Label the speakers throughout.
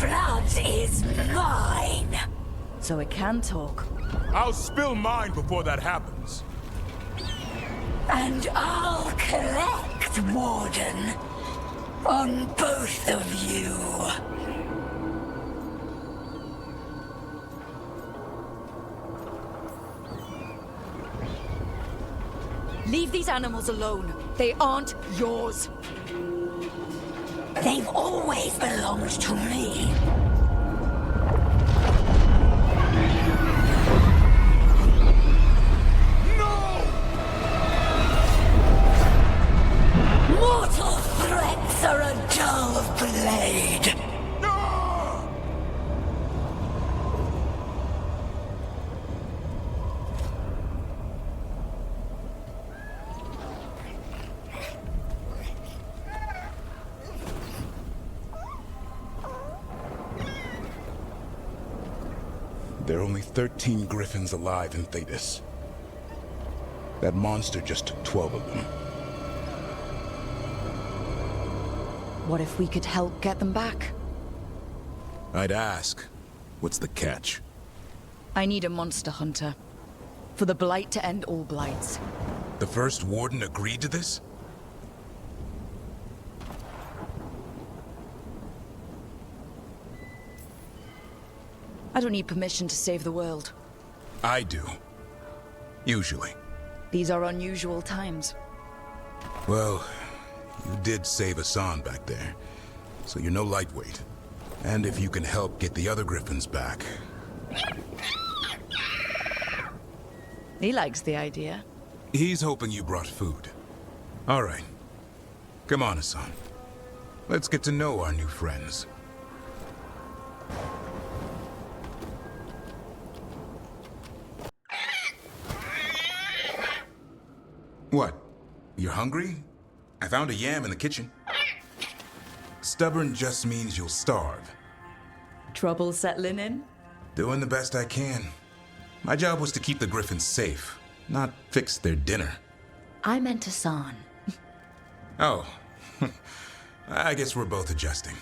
Speaker 1: blood is mine.
Speaker 2: So it can talk.
Speaker 3: I'll spill mine before that happens.
Speaker 1: And I'll collect, Warden, on both of you.
Speaker 2: Leave these animals alone. They aren't yours.
Speaker 1: They've always belonged to me. Mortal threats are a dull blade.
Speaker 3: There are only 13 griffins alive in Thetis. That monster just took 12 of them.
Speaker 2: What if we could help get them back?
Speaker 3: I'd ask, what's the catch?
Speaker 2: I need a monster hunter. For the Blight to end all blights.
Speaker 3: The first Warden agreed to this?
Speaker 2: I don't need permission to save the world.
Speaker 3: I do. Usually.
Speaker 2: These are unusual times.
Speaker 3: Well, you did save Hassan back there, so you're no lightweight. And if you can help get the other griffins back...
Speaker 2: He likes the idea.
Speaker 3: He's hoping you brought food. All right. Come on, Hassan. Let's get to know our new friends. What? You're hungry? I found a yam in the kitchen. Stubborn just means you'll starve.
Speaker 2: Trouble settling in?
Speaker 3: Doing the best I can. My job was to keep the griffins safe, not fix their dinner.
Speaker 2: I meant Hassan.
Speaker 3: Oh. I guess we're both adjusting.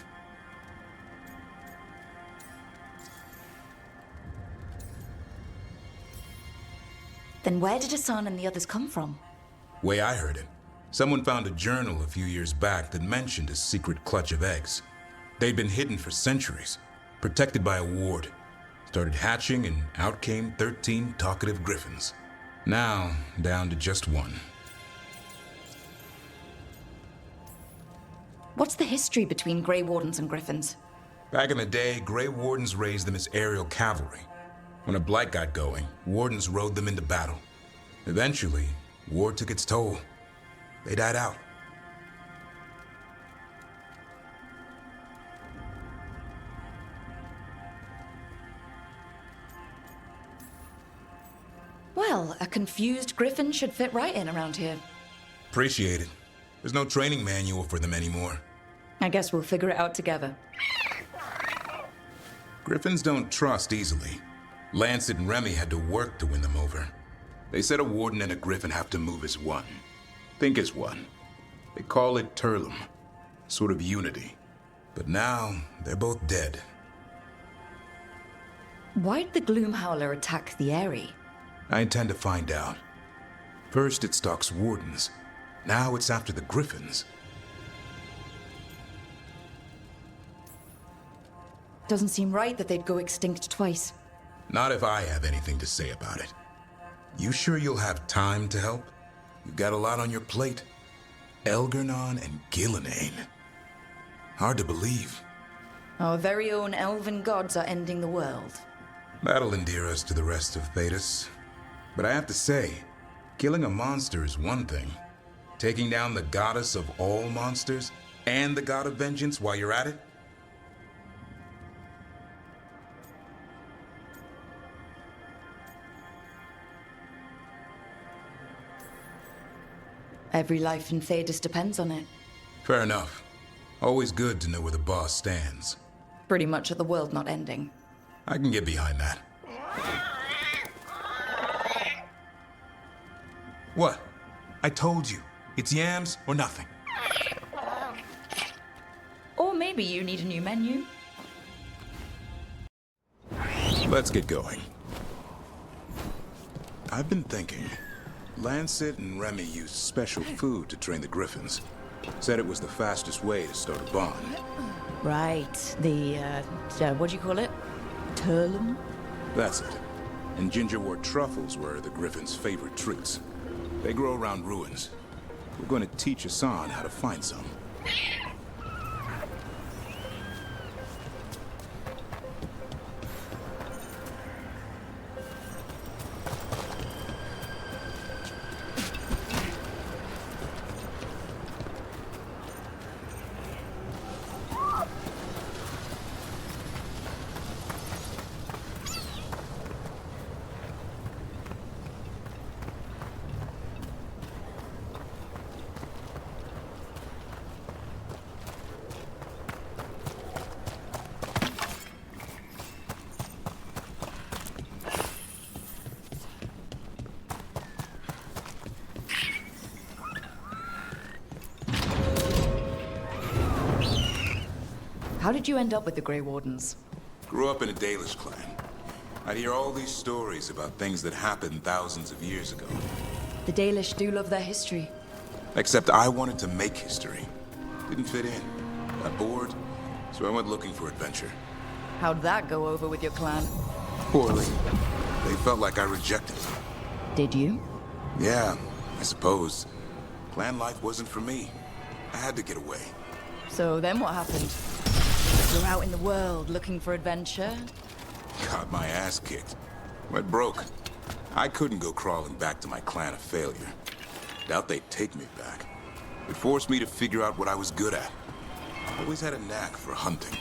Speaker 2: Then where did Hassan and the others come from?
Speaker 3: Way I heard it, someone found a journal a few years back that mentioned a secret clutch of eggs. They'd been hidden for centuries, protected by a ward. Started hatching and out came 13 talkative griffins. Now, down to just one.
Speaker 2: What's the history between Grey Wardens and Griffins?
Speaker 3: Back in the day, Grey Wardens raised them as aerial cavalry. When a blight got going, Wardens rode them into battle. Eventually, war took its toll. They died out.
Speaker 2: Well, a confused griffin should fit right in around here.
Speaker 3: Appreciate it. There's no training manual for them anymore.
Speaker 2: I guess we'll figure it out together.
Speaker 3: Griffins don't trust easily. Lancet and Remy had to work to win them over. They said a warden and a griffin have to move as one. Think as one. They call it Turlum. Sort of unity. But now, they're both dead.
Speaker 2: Why'd the Gloom Howler attack the Eyrie?
Speaker 3: I intend to find out. First it stalks wardens. Now it's after the griffins.
Speaker 2: Doesn't seem right that they'd go extinct twice.
Speaker 3: Not if I have anything to say about it. You sure you'll have time to help? You've got a lot on your plate. Elgernon and Gillenane. Hard to believe.
Speaker 2: Our very own elven gods are ending the world.
Speaker 3: That'll endear us to the rest of Thetis. But I have to say, killing a monster is one thing. Taking down the goddess of all monsters and the god of vengeance while you're at it?
Speaker 2: Every life in Thetis depends on it.
Speaker 3: Fair enough. Always good to know where the boss stands.
Speaker 2: Pretty much at the world not ending.
Speaker 3: I can get behind that. What? I told you. It's yams or nothing.
Speaker 2: Or maybe you need a new menu.
Speaker 3: Let's get going. I've been thinking. Lancet and Remy used special food to train the griffins. Said it was the fastest way to start a bond.
Speaker 2: Right. The, what do you call it? Turlum?
Speaker 3: That's it. And gingerwort truffles were the griffins' favorite treats. They grow around ruins. We're going to teach Hassan how to find some.
Speaker 2: How did you end up with the Grey Wardens?
Speaker 3: Grew up in a Dalish clan. I'd hear all these stories about things that happened thousands of years ago.
Speaker 2: The Dalish do love their history.
Speaker 3: Except I wanted to make history. Didn't fit in. Got bored, so I went looking for adventure.
Speaker 2: How'd that go over with your clan?
Speaker 3: Poorly. They felt like I rejected them.
Speaker 2: Did you?
Speaker 3: Yeah, I suppose. Clan life wasn't for me. I had to get away.
Speaker 2: So then what happened? You're out in the world looking for adventure?
Speaker 3: Got my ass kicked. Went broke. I couldn't go crawling back to my clan a failure. Doubt they'd take me back. It forced me to figure out what I was good at. Always had a knack for hunting.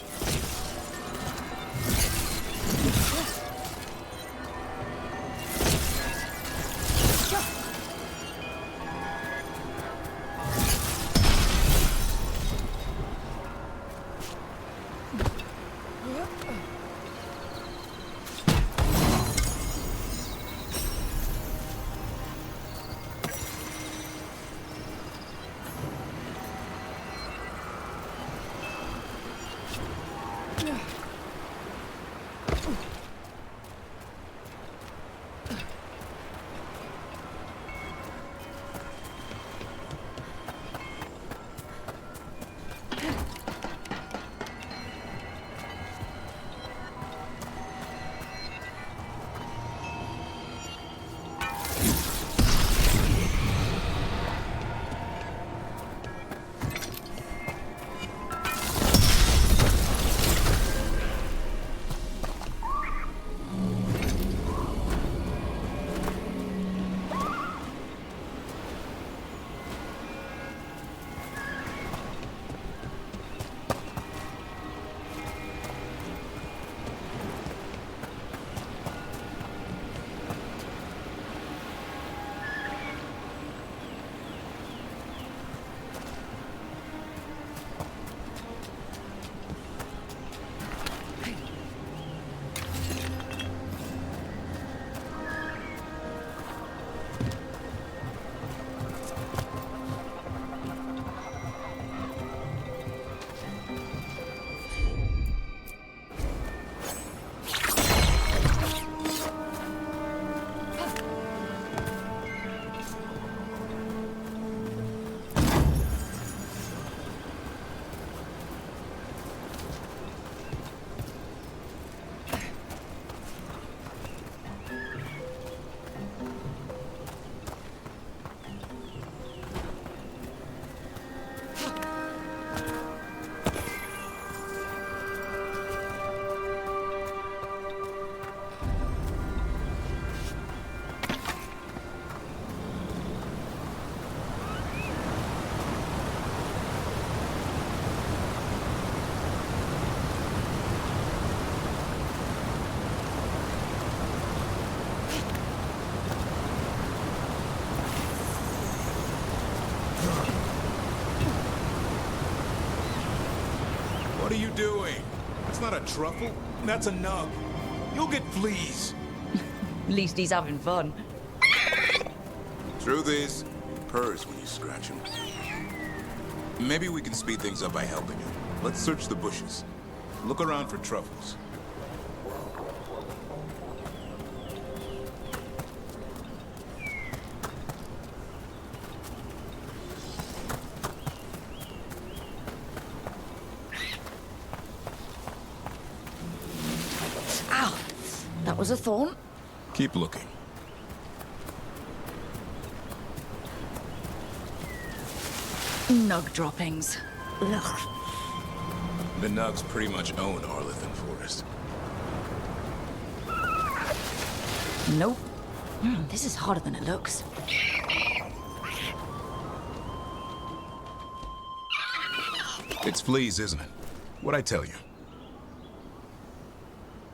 Speaker 3: What are you doing? That's not a truffle. That's a nub. You'll get fleas.
Speaker 2: At least he's having fun.
Speaker 3: Truth is, he purrs when you scratch him. Maybe we can speed things up by helping him. Let's search the bushes. Look around for truffles.
Speaker 2: was a thorn.
Speaker 3: Keep looking.
Speaker 2: Nug droppings.
Speaker 1: Ugh.
Speaker 3: The Nugs pretty much own Arlithan Forest.
Speaker 2: Nope. This is harder than it looks.
Speaker 3: It's fleas, isn't it? What'd I tell you?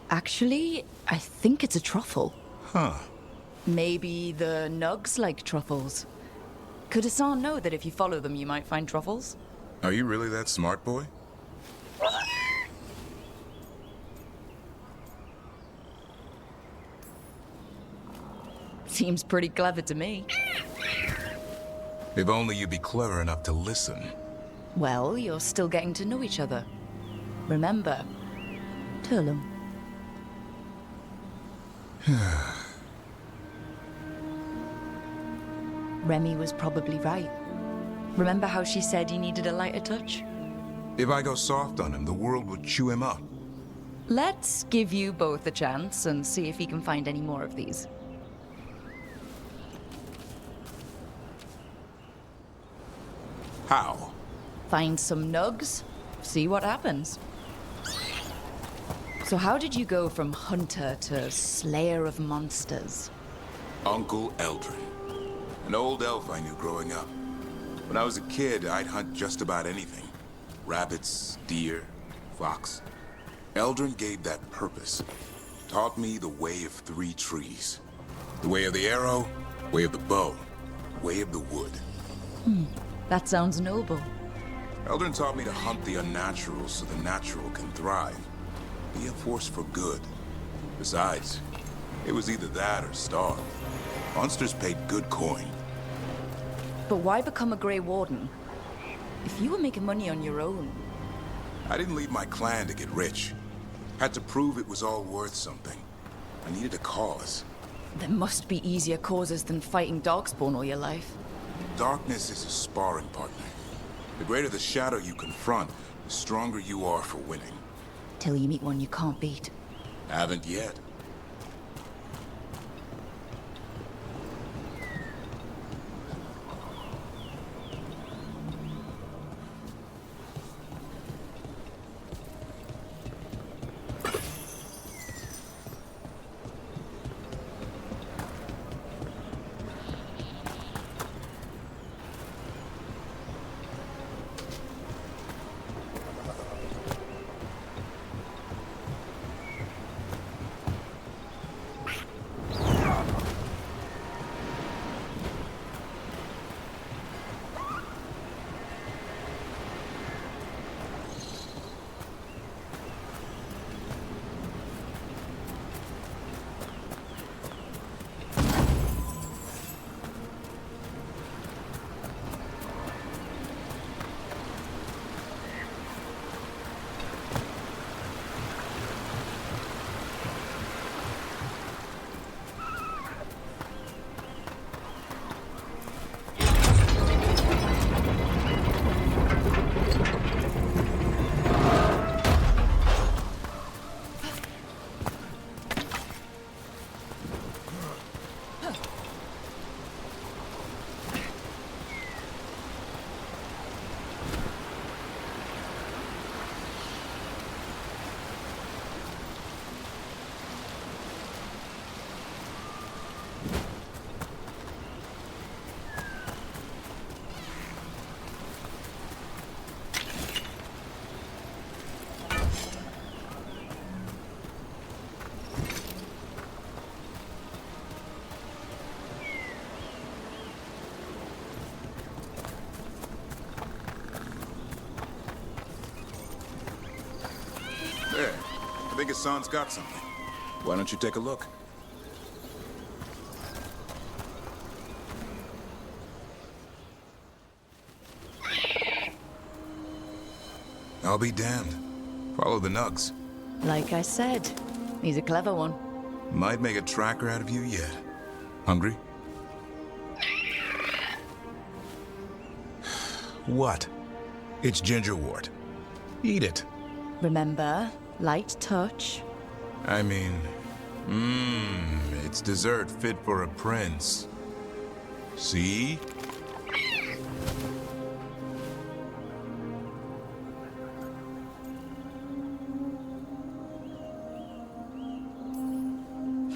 Speaker 2: Actually, I think it's a truffle.
Speaker 3: Huh.
Speaker 2: Maybe the Nugs like truffles. Could Hassan know that if you follow them, you might find truffles?
Speaker 3: Are you really that smart, boy?
Speaker 2: Seems pretty clever to me.
Speaker 3: If only you'd be clever enough to listen.
Speaker 2: Well, you're still getting to know each other. Remember, Turlum. Remy was probably right. Remember how she said he needed a lighter touch?
Speaker 3: If I go soft on him, the world will chew him up.
Speaker 2: Let's give you both a chance and see if he can find any more of these.
Speaker 3: How?
Speaker 2: Find some nugs, see what happens. So how did you go from hunter to slayer of monsters?
Speaker 3: Uncle Eldrin. An old elf I knew growing up. When I was a kid, I'd hunt just about anything. Rabbits, deer, fox. Eldrin gave that purpose. Taught me the way of 3 trees. The way of the arrow, way of the bow, way of the wood.
Speaker 2: That sounds noble.
Speaker 3: Eldrin taught me to hunt the unnatural so the natural can thrive. Be a force for good. Besides, it was either that or starve. Monsters paid good coin.
Speaker 2: But why become a Grey Warden? If you were making money on your own...
Speaker 3: I didn't leave my clan to get rich. Had to prove it was all worth something. I needed a cause.
Speaker 2: There must be easier causes than fighting Darkspawn all your life.
Speaker 3: Darkness is a sparring partner. The greater the shadow you confront, the stronger you are for winning.
Speaker 2: Till you meet one you can't beat.
Speaker 3: Haven't yet. There. I think Hassan's got something. Why don't you take a look? I'll be damned. Follow the nugs.
Speaker 2: Like I said, he's a clever one.
Speaker 3: Might make a tracker out of you yet. Hungry? What? It's gingerwort. Eat it.
Speaker 2: Remember, light touch.
Speaker 3: I mean, It's dessert fit for a prince. See?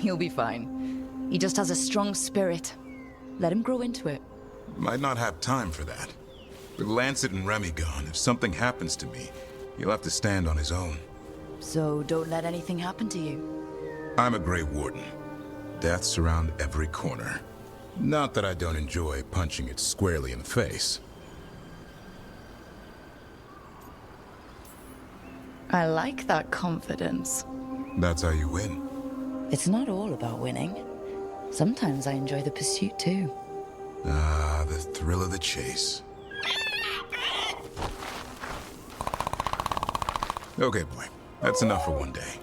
Speaker 2: He'll be fine. He just has a strong spirit. Let him grow into it.
Speaker 3: Might not have time for that. With Lancet and Remy gone, if something happens to me, he'll have to stand on his own.
Speaker 2: So don't let anything happen to you.
Speaker 3: I'm a Grey Warden. Death's around every corner. Not that I don't enjoy punching it squarely in the face.
Speaker 2: I like that confidence.
Speaker 3: That's how you win.
Speaker 2: It's not all about winning. Sometimes I enjoy the pursuit too.
Speaker 3: Ah, the thrill of the chase. Okay, boy. That's enough for one day.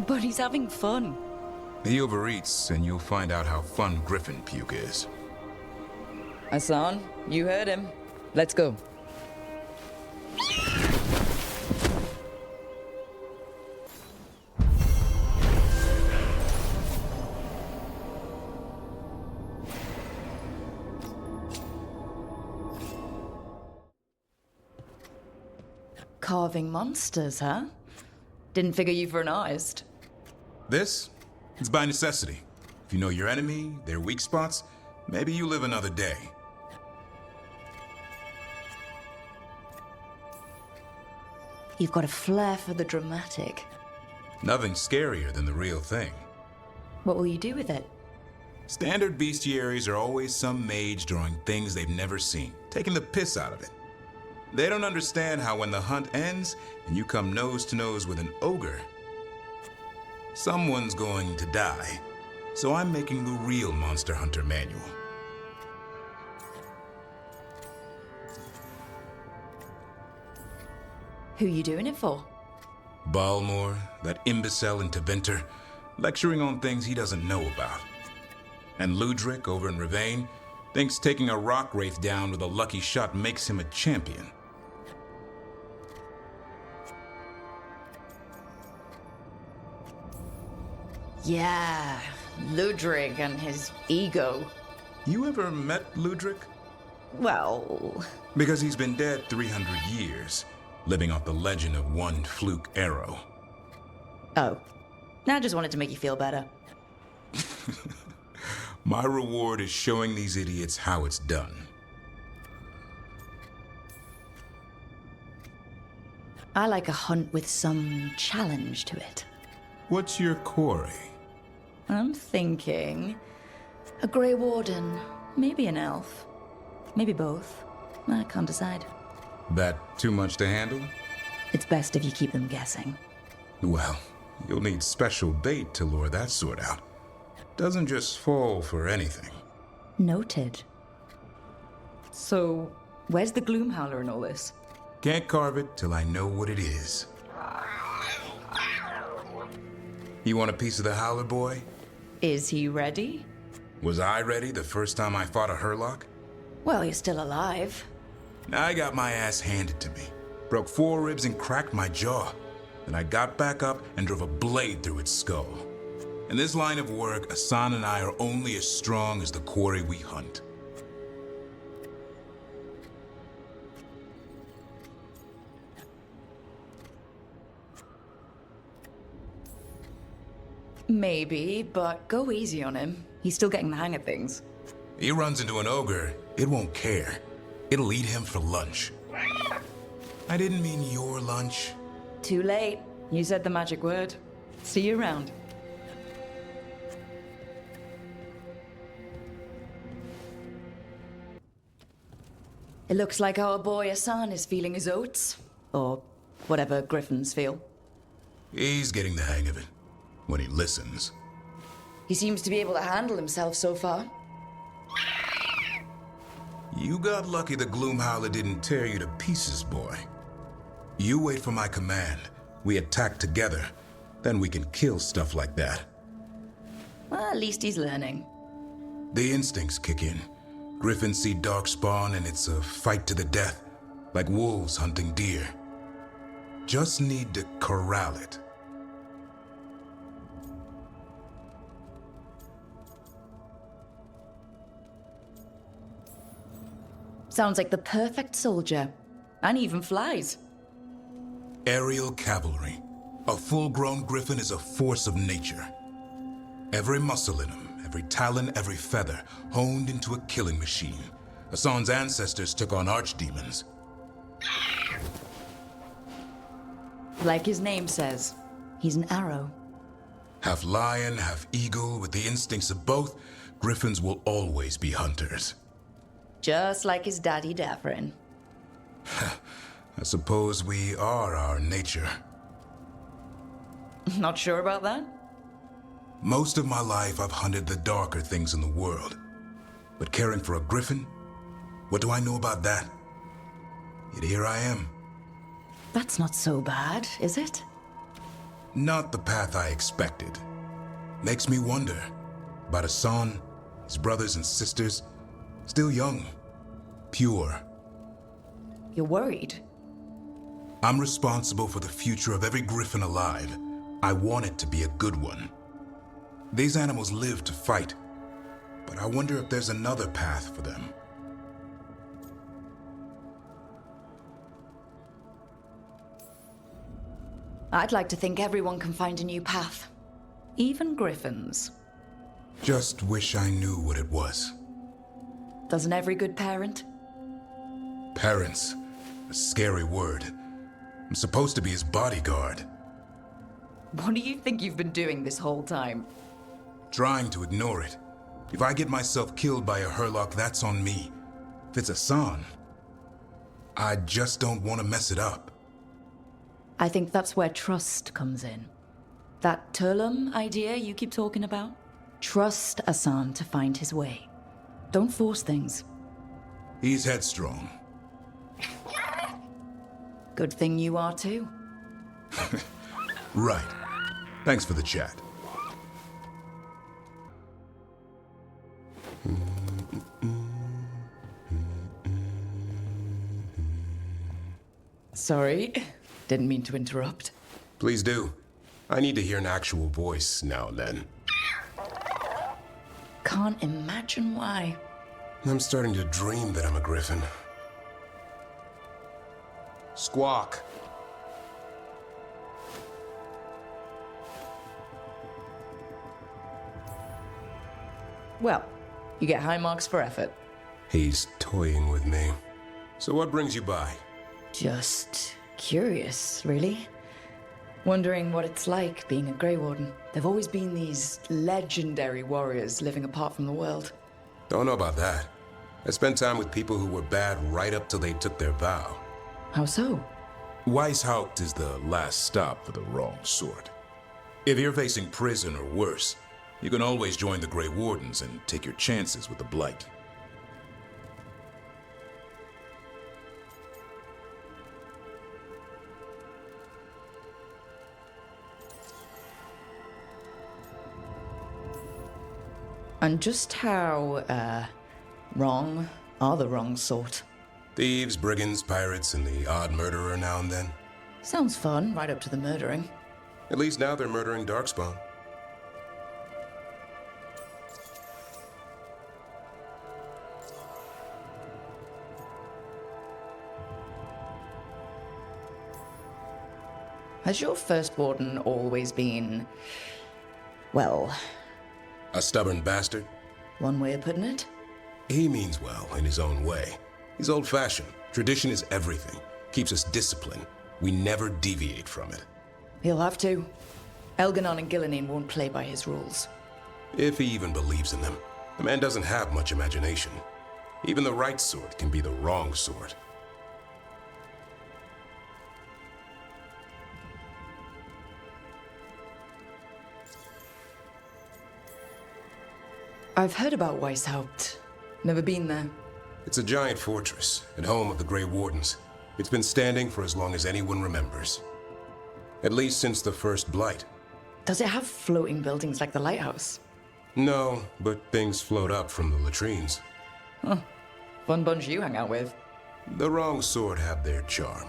Speaker 2: But he's having fun.
Speaker 3: He overeats, and you'll find out how fun Griffin puke is.
Speaker 2: Hassan, you heard him. Let's go. Carving monsters, huh? Didn't figure you for an artist.
Speaker 3: This? It's by necessity. If you know your enemy, their weak spots, maybe you live another day.
Speaker 2: You've got a flair for the dramatic.
Speaker 3: Nothing scarier than the real thing.
Speaker 2: What will you do with it?
Speaker 3: Standard bestiaries are always some mage drawing things they've never seen, taking the piss out of it. They don't understand how when the hunt ends and you come nose to nose with an ogre, someone's going to die. So I'm making the real Monster Hunter manual.
Speaker 2: Who you doing it for?
Speaker 3: Balmore, that imbecile in Teventer, lecturing on things he doesn't know about. And Ludric over in Ravane thinks taking a rock wraith down with a lucky shot makes him a champion.
Speaker 2: Yeah, Ludrig and his ego.
Speaker 3: You ever met Ludric?
Speaker 2: Well...
Speaker 3: Because he's been dead 300 years, living off the legend of one fluke arrow.
Speaker 2: Oh. I just wanted to make you feel better.
Speaker 3: My reward is showing these idiots how it's done.
Speaker 2: I like a hunt with some challenge to it.
Speaker 3: What's your quarry?
Speaker 2: I'm thinking... a Grey Warden, maybe an elf. Maybe both. I can't decide.
Speaker 3: That too much to handle?
Speaker 2: It's best if you keep them guessing.
Speaker 3: Well, you'll need special bait to lure that sort out. Doesn't just fall for anything.
Speaker 2: Noted. So, where's the Gloomhowler in all this?
Speaker 3: Can't carve it till I know what it is. You want a piece of the Howler boy?
Speaker 2: Is he ready?
Speaker 3: Was I ready the first time I fought a Hurlock?
Speaker 2: Well, you're still alive.
Speaker 3: I got my ass handed to me. Broke 4 ribs and cracked my jaw. Then I got back up and drove a blade through its skull. In this line of work, Hassan and I are only as strong as the quarry we hunt.
Speaker 2: Maybe, but go easy on him. He's still getting the hang of things.
Speaker 3: He runs into an ogre, it won't care. It'll eat him for lunch. I didn't mean your lunch.
Speaker 2: Too late. You said the magic word. See you around. It looks like our boy Hassan is feeling his oats. Or whatever griffins feel.
Speaker 3: He's getting the hang of it. When he listens.
Speaker 2: He seems to be able to handle himself so far.
Speaker 3: You got lucky the Gloomhowler didn't tear you to pieces, boy. You wait for my command. We attack together. Then we can kill stuff like that.
Speaker 2: Well, at least he's learning.
Speaker 3: The instincts kick in. Griffins see darkspawn and it's a fight to the death. Like wolves hunting deer. Just need to corral it.
Speaker 2: Sounds like the perfect soldier. And even flies.
Speaker 3: Aerial cavalry. A full-grown griffin is a force of nature. Every muscle in him, every talon, every feather, honed into a killing machine. Hassan's ancestors took on archdemons.
Speaker 2: Like his name says, he's an arrow.
Speaker 3: Half lion, half eagle, with the instincts of both, griffins will always be hunters.
Speaker 2: Just like his daddy Davrin.
Speaker 3: I suppose we are our nature.
Speaker 2: Not sure about that?
Speaker 3: Most of my life I've hunted the darker things in the world. But caring for a griffin? What do I know about that? Yet here I am.
Speaker 2: That's not so bad, is it?
Speaker 3: Not the path I expected. Makes me wonder about Hassan, his brothers and sisters, still young, pure.
Speaker 2: You're worried?
Speaker 3: I'm responsible for the future of every griffin alive. I want it to be a good one. These animals live to fight, but I wonder if there's another path for them.
Speaker 2: I'd like to think everyone can find a new path. Even griffins.
Speaker 3: Just wish I knew what it was.
Speaker 2: Doesn't every good parent?
Speaker 3: Parents. A scary word. I'm supposed to be his bodyguard.
Speaker 2: What do you think you've been doing this whole time?
Speaker 3: Trying to ignore it. If I get myself killed by a Herlock, that's on me. If it's Hassan, I just don't want to mess it up.
Speaker 2: I think that's where trust comes in. That Turlum idea you keep talking about? Trust Hassan to find his way. Don't force things.
Speaker 3: He's headstrong.
Speaker 2: Good thing you are too.
Speaker 3: Right. Thanks for the chat.
Speaker 2: Sorry, didn't mean to interrupt.
Speaker 4: Please do. I need to hear an actual voice now and then.
Speaker 2: Can't imagine why.
Speaker 4: I'm starting to dream that I'm a griffin. Squawk.
Speaker 2: Well, you get high marks for effort.
Speaker 4: He's toying with me. So what brings you by?
Speaker 2: Just curious, really. Wondering what it's like being a Grey Warden. There've always been these legendary warriors living apart from the world.
Speaker 4: Don't know about that. I spent time with people who were bad right up till they took their vow.
Speaker 2: How so?
Speaker 3: Weishaupt is the last stop for the wrong sort. If you're facing prison or worse, you can always join the Grey Wardens and take your chances with the Blight.
Speaker 2: And just how, wrong are the wrong sort?
Speaker 4: Thieves, brigands, pirates, and the odd murderer now and then.
Speaker 2: Sounds fun, right up to the murdering.
Speaker 4: At least now they're murdering Darkspawn.
Speaker 2: Has your first warden always been, well,
Speaker 4: A stubborn bastard?
Speaker 2: one way of putting it?
Speaker 4: He means well in his own way. He's old-fashioned. Tradition is everything. Keeps us disciplined. We never deviate from it.
Speaker 2: He'll have to. Elganon and Gillenine won't play by his rules.
Speaker 4: If he even believes in them. The man doesn't have much imagination. Even the right sort can be the wrong sort.
Speaker 2: I've heard about Weishaupt. Never been there.
Speaker 4: It's a giant fortress and home of the Grey Wardens. It's been standing for as long as anyone remembers. At least since the first Blight.
Speaker 2: Does it have floating buildings like the lighthouse?
Speaker 4: No, but things float up from the latrines.
Speaker 2: Fun bunch you hang out with.
Speaker 4: The wrong sort have their charm.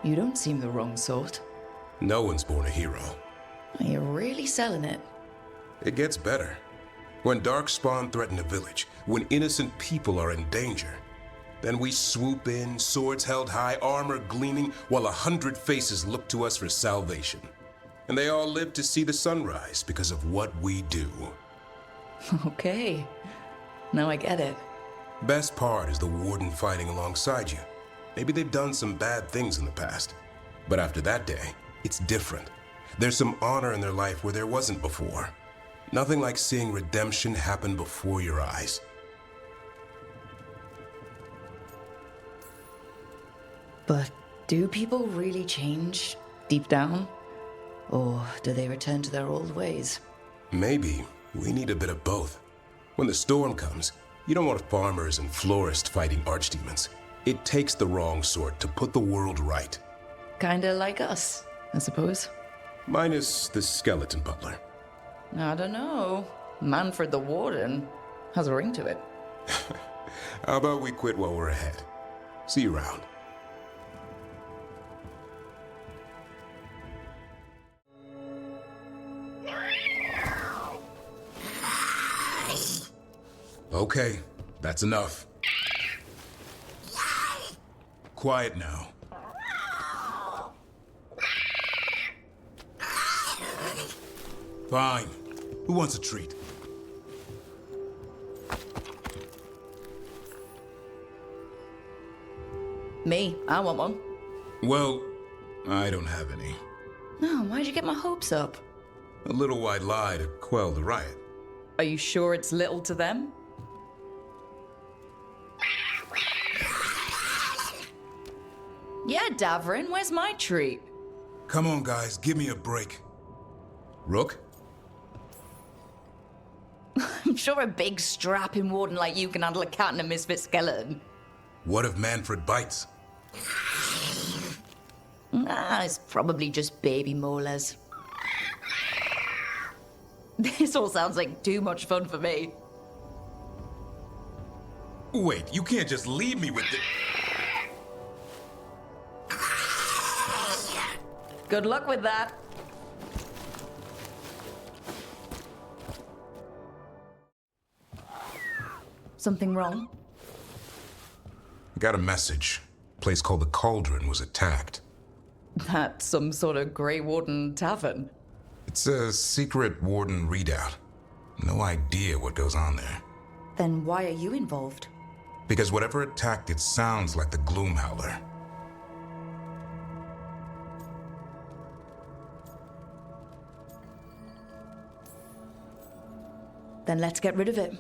Speaker 2: You don't seem the wrong sort.
Speaker 4: No one's born a hero.
Speaker 2: You're really selling it.
Speaker 4: It gets better. When Darkspawn threaten a village, when innocent people are in danger, then we swoop in, swords held high, armor gleaming, while 100 faces look to us for salvation. And they all live to see the sunrise because of what we do.
Speaker 2: Okay. Now I get it.
Speaker 4: Best part is the Warden fighting alongside you. Maybe they've done some bad things in the past. But after that day, it's different. There's some honor in their life where there wasn't before. Nothing like seeing redemption happen before your eyes.
Speaker 2: But do people really change deep down? Or do they return to their old ways?
Speaker 4: Maybe we need a bit of both. When the storm comes, you don't want farmers and florists fighting archdemons. It takes the wrong sort to put the world right.
Speaker 2: Kinda like us, I suppose.
Speaker 4: Minus the skeleton butler.
Speaker 2: I don't know. Manfred the Warden has a ring to it.
Speaker 4: How about we quit while we're ahead? See you around.
Speaker 3: Okay, that's enough. Quiet now. Fine. Who wants a treat?
Speaker 2: Me, I want one.
Speaker 3: Well, I don't have any.
Speaker 2: No, why'd you get my hopes up?
Speaker 3: A little white lie to quell the riot.
Speaker 2: Are you sure it's little to them? Yeah, Davrin, where's my treat?
Speaker 3: Come on, guys, give me a break. Rook?
Speaker 2: I'm sure a big strapping warden like you can handle a cat and a misfit skeleton.
Speaker 3: What if Manfred bites?
Speaker 2: It's probably just baby molars. This all sounds like too much fun for me.
Speaker 3: Wait, you can't just leave me with the...
Speaker 2: Good luck with that. Something wrong?
Speaker 3: I got a message. A place called the Cauldron was attacked.
Speaker 2: That's some sort of Grey Warden tavern.
Speaker 3: It's a secret Warden readout. No idea what goes on there.
Speaker 2: Then why are you involved?
Speaker 3: Because whatever attacked it sounds like the Gloomhowler.
Speaker 2: Then let's get rid of it.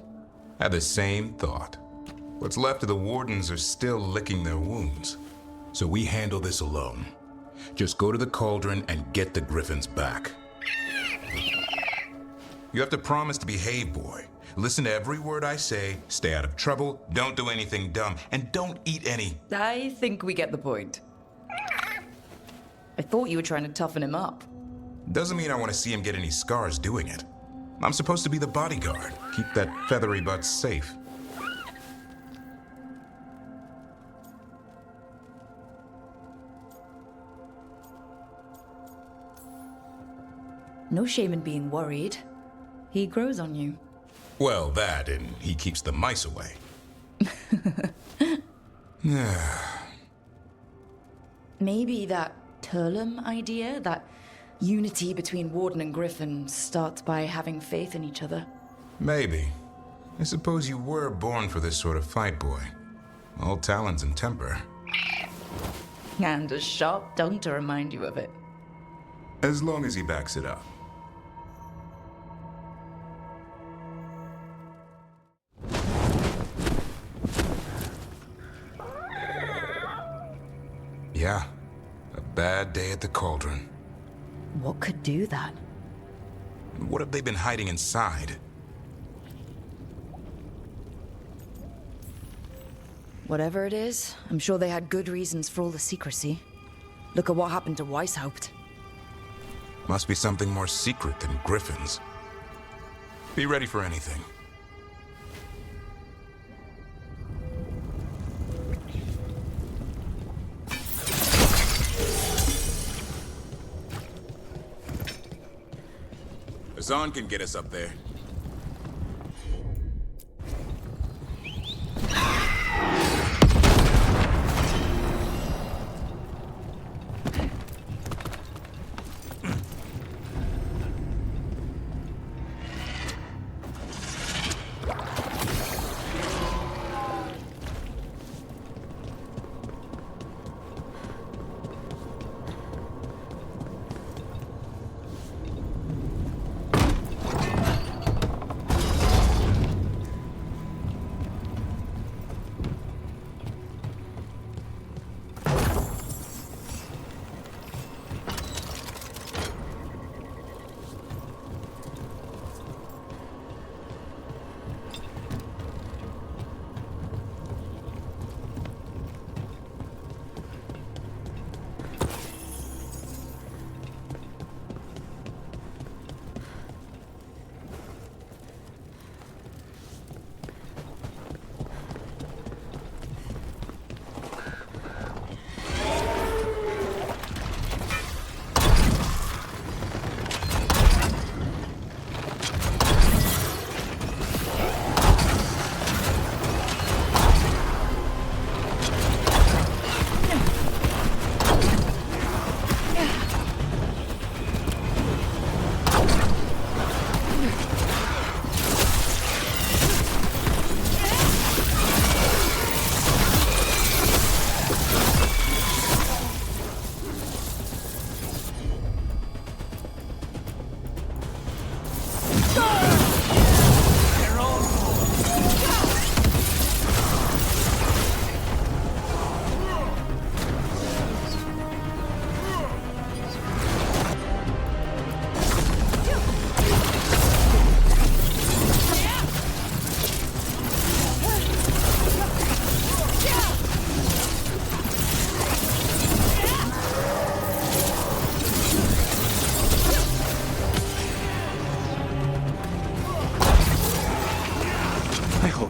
Speaker 3: Had the same thought. What's left of the Wardens are still licking their wounds. So we handle this alone. Just go to the Cauldron and get the Griffins back. You have to promise to behave, boy. Listen to every word I say, stay out of trouble, don't do anything dumb, and don't eat any.
Speaker 2: I think we get the point. I thought you were trying to toughen him up.
Speaker 3: Doesn't mean I want to see him get any scars doing it. I'm supposed to be the bodyguard, keep that feathery butt safe.
Speaker 2: No shame in being worried. He grows on you.
Speaker 3: Well, that, and he keeps the mice away.
Speaker 2: Maybe that Turlum idea, that unity between Warden and Griffin, starts by having faith in each other.
Speaker 3: Maybe. I suppose you were born for this sort of fight, boy. All talons and temper.
Speaker 2: And a sharp tongue to remind you of it.
Speaker 3: As long as he backs it up. Yeah, a bad day at the Cauldron.
Speaker 2: What could do that?
Speaker 3: What have they been hiding inside?
Speaker 2: Whatever it is, I'm sure they had good reasons for all the secrecy. Look at what happened to Weishaupt.
Speaker 3: Must be something more secret than Griffins. Be ready for anything. Hassan can get us up there.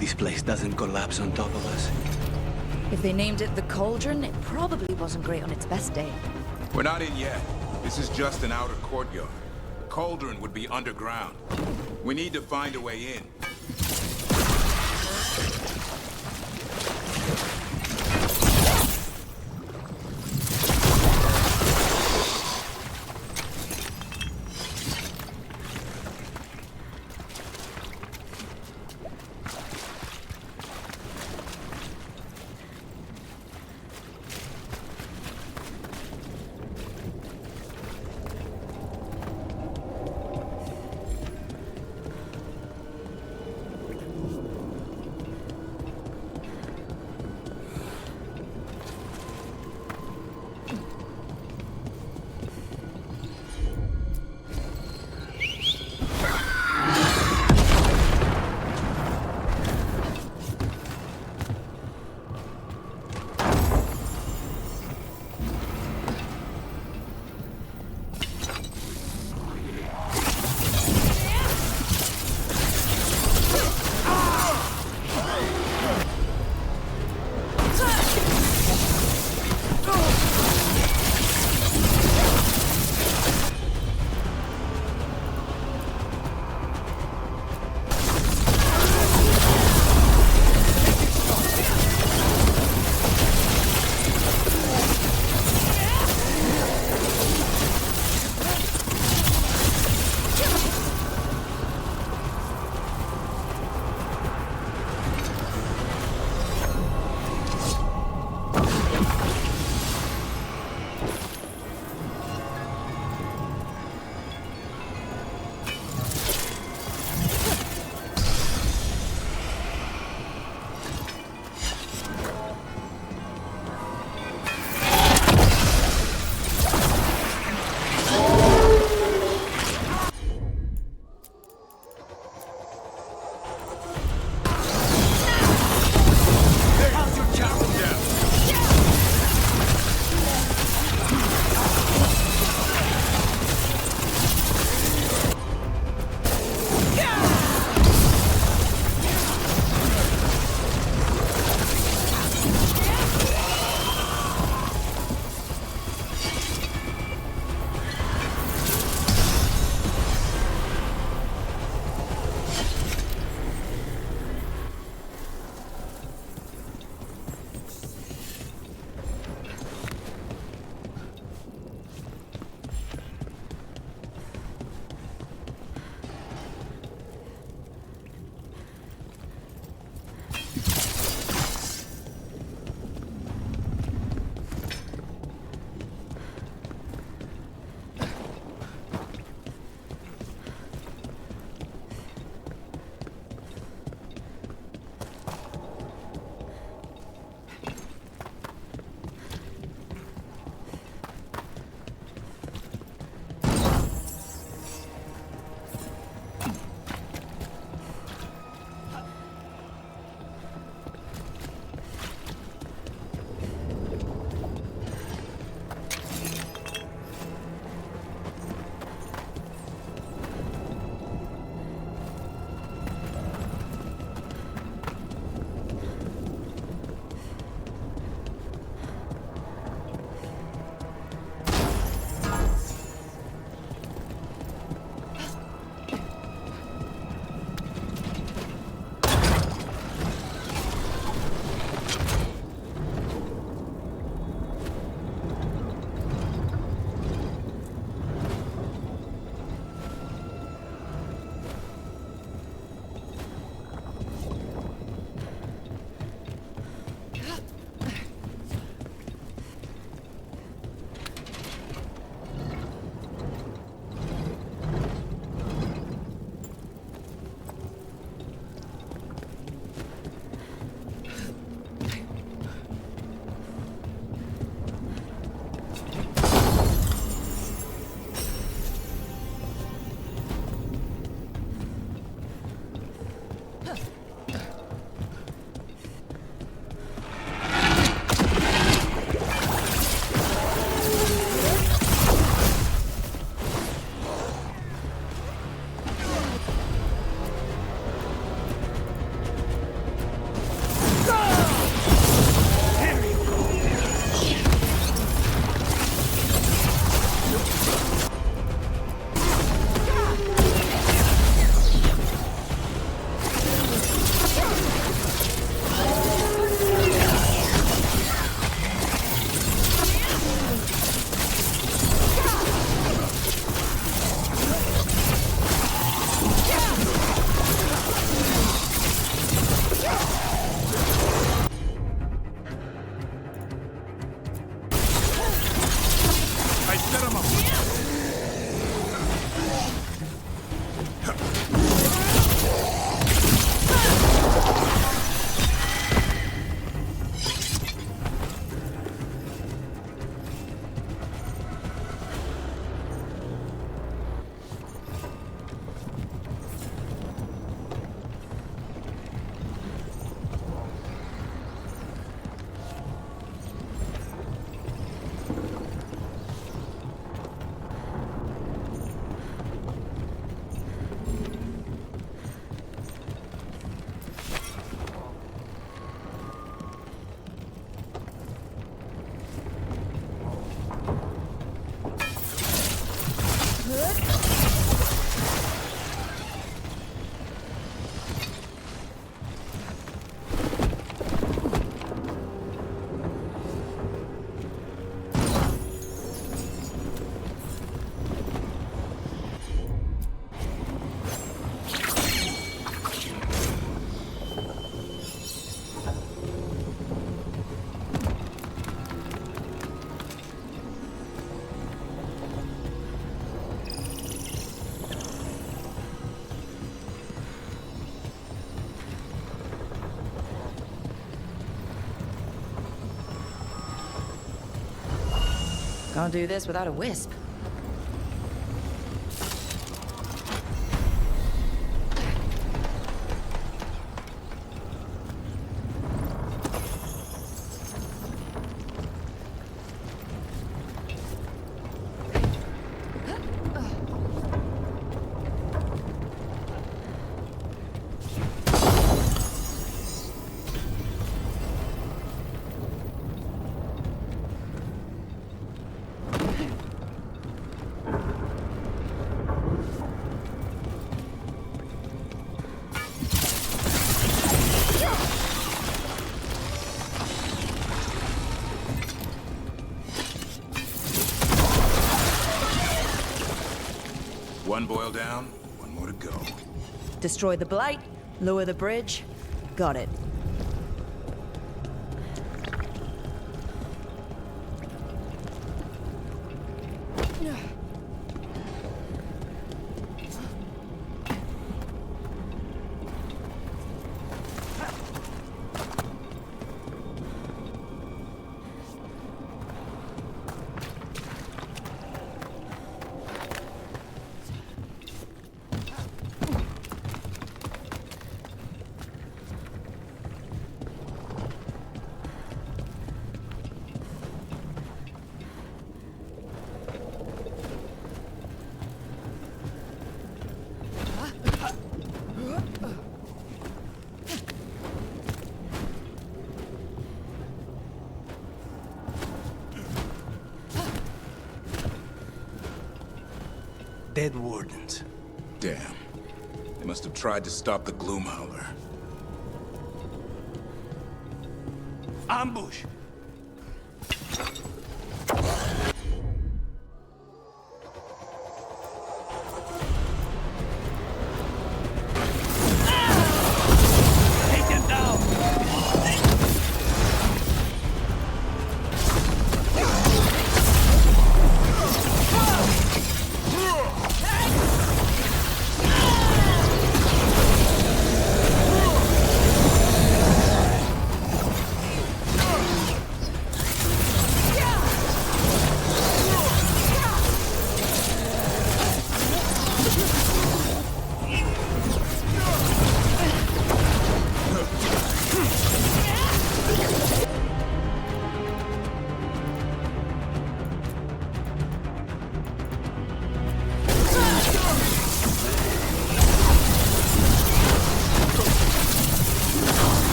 Speaker 5: This place doesn't collapse on top of us.
Speaker 2: If they named it the Cauldron, it probably wasn't great on its best day.
Speaker 3: We're not in yet. This is just an outer courtyard. The cauldron would be underground. We need to find a way in.
Speaker 2: Can't do this without a wisp.
Speaker 3: One boil down, one more to go.
Speaker 2: Destroy the blight, lower the bridge. Got it.
Speaker 5: Dead Wardens.
Speaker 3: Damn. They must have tried to stop the Gloomhowler.
Speaker 5: Ambush!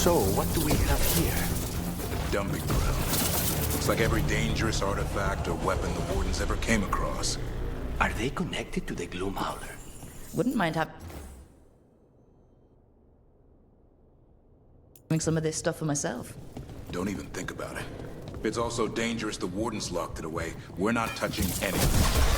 Speaker 5: So, what do we have here?
Speaker 3: A dumping ground. Looks like every dangerous artifact or weapon the Wardens ever came across.
Speaker 5: Are they connected to the Gloomhowler?
Speaker 2: Wouldn't mind having some of this stuff for myself.
Speaker 3: Don't even think about it. If it's also dangerous the Wardens locked it away, we're not touching anything.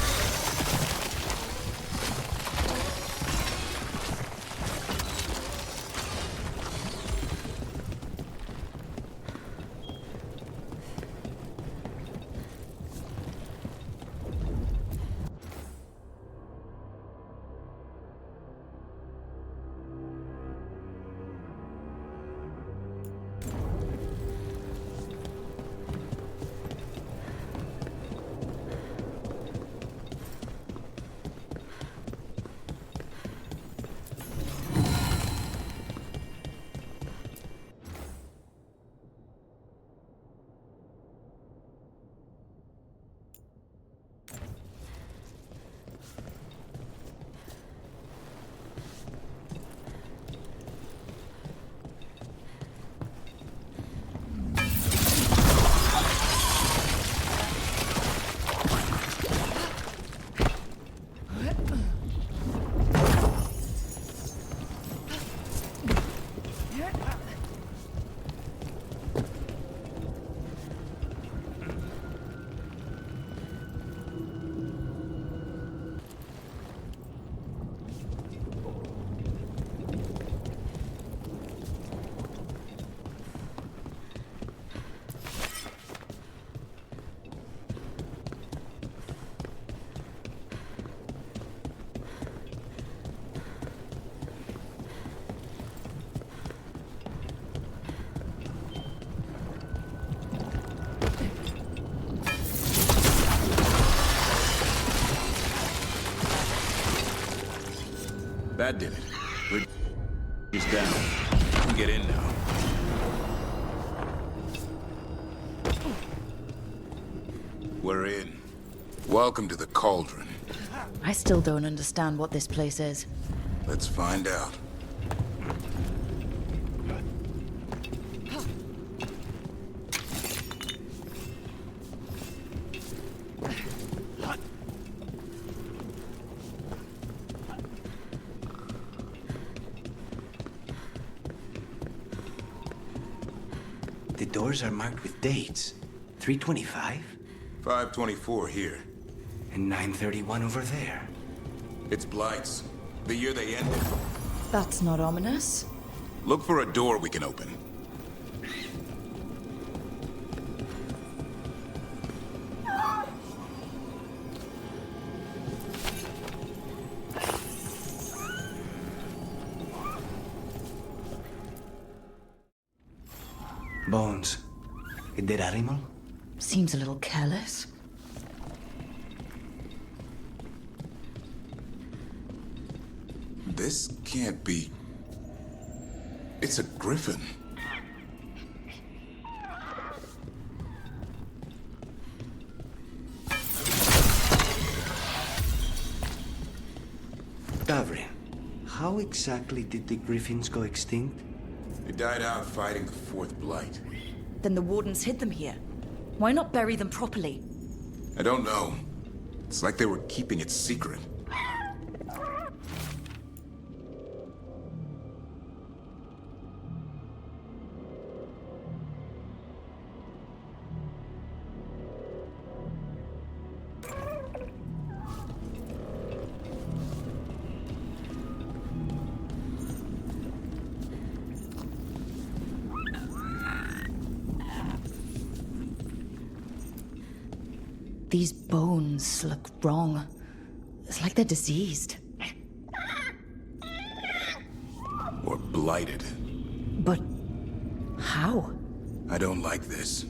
Speaker 3: That did it. He's down. We can get in now. We're in. Welcome to the Cauldron.
Speaker 2: I still don't understand what this place is.
Speaker 3: Let's find out.
Speaker 5: The doors are marked with dates. 325
Speaker 3: 524 here.
Speaker 5: and 931 over there.
Speaker 3: It's Blight's. The year they ended.
Speaker 2: That's not ominous.
Speaker 3: Look for a door we can open.
Speaker 5: Bones. A dead animal?
Speaker 2: Seems a little careless.
Speaker 3: This can't be... It's a griffin.
Speaker 5: Davrin, how exactly did the griffins go extinct?
Speaker 3: They died out fighting the Fourth Blight.
Speaker 2: Then the Wardens hid them here. Why not bury them properly?
Speaker 3: I don't know. It's like they were keeping it secret.
Speaker 2: These bones look wrong. It's like they're diseased.
Speaker 3: Or blighted.
Speaker 2: But how?
Speaker 3: I don't like this.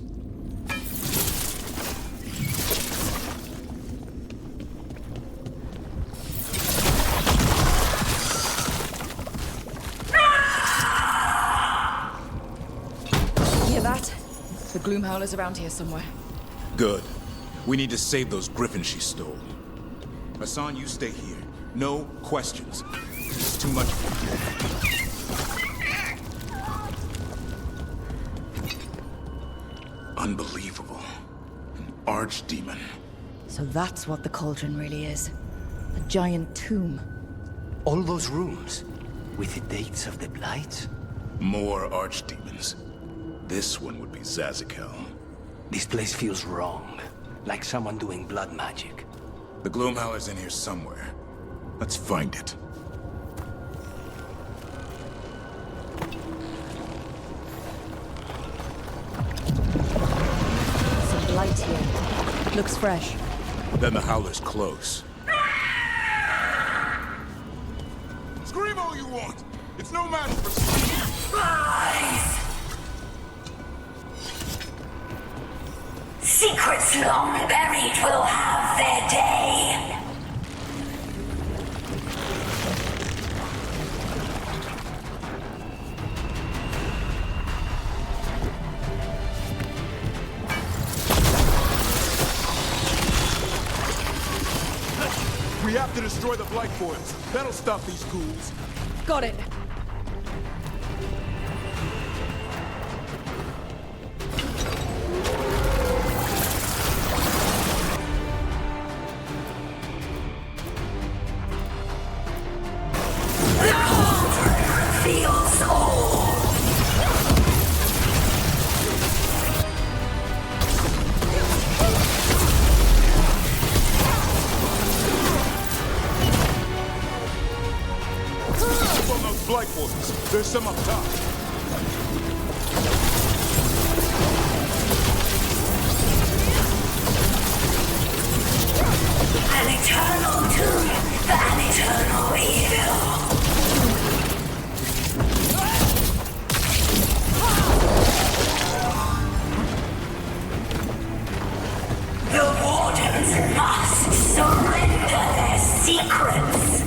Speaker 2: Hear that? The Gloomhowler's around here somewhere.
Speaker 3: Good. We need to save those griffins she stole. Hassan, you stay here. No questions. It's too much for you. Unbelievable. An archdemon.
Speaker 2: So that's what the Cauldron really is. A giant tomb.
Speaker 5: All those rooms, with the dates of the blights?
Speaker 3: More archdemons. This one would be Zazikel.
Speaker 5: This place feels wrong. Like someone doing blood magic.
Speaker 3: The Gloomhowler's in here somewhere. Let's find it.
Speaker 2: Some blight here. Looks fresh.
Speaker 3: Then the Howler's close. Scream all you want! It's no matter for...
Speaker 1: Rise! Secrets long buried will have their day.
Speaker 6: We have to destroy the Blight Forts. That'll stop these ghouls.
Speaker 2: Got it.
Speaker 1: Feels all.
Speaker 6: From those Blight Forts. There's some up top.
Speaker 1: An eternal tomb for an eternal evil. The Wardens must surrender their secrets.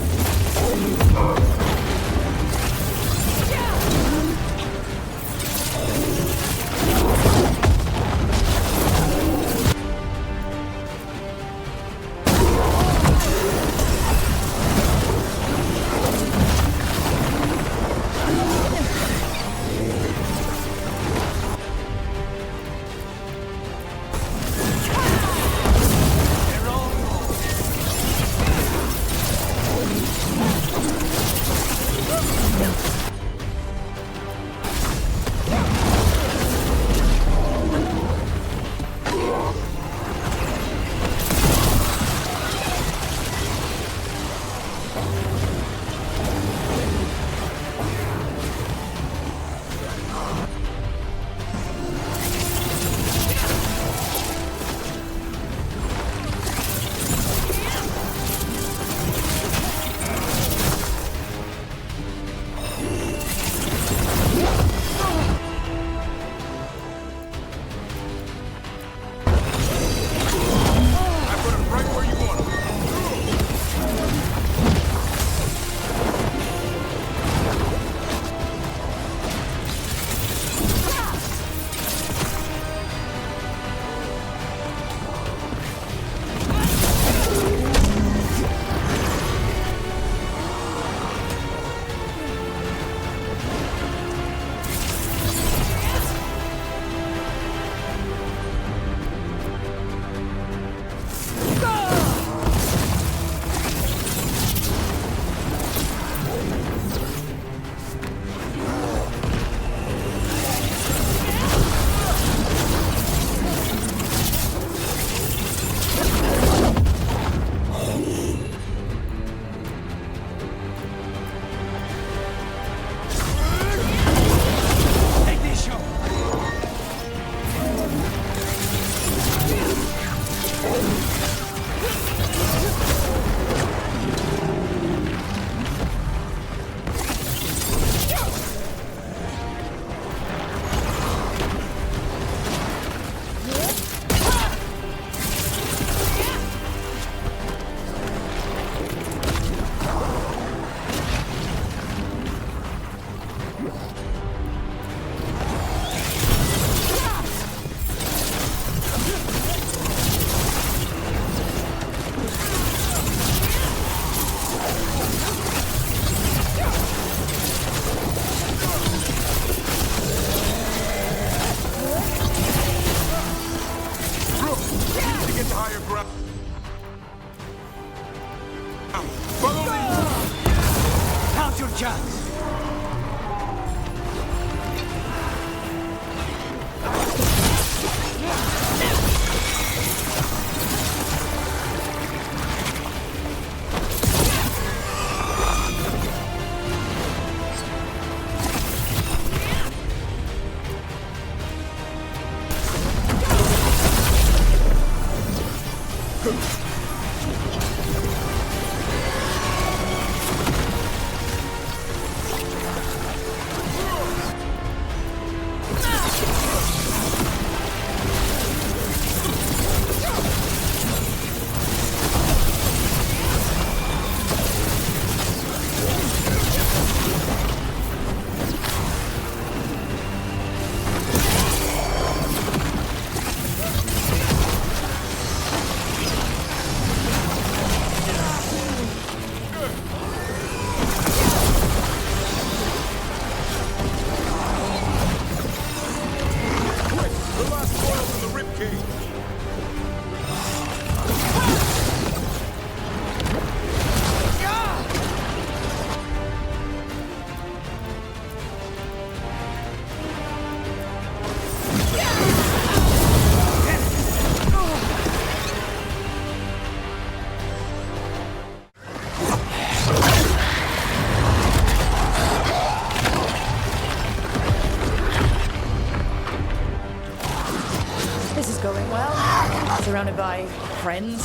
Speaker 2: Surrounded by friends.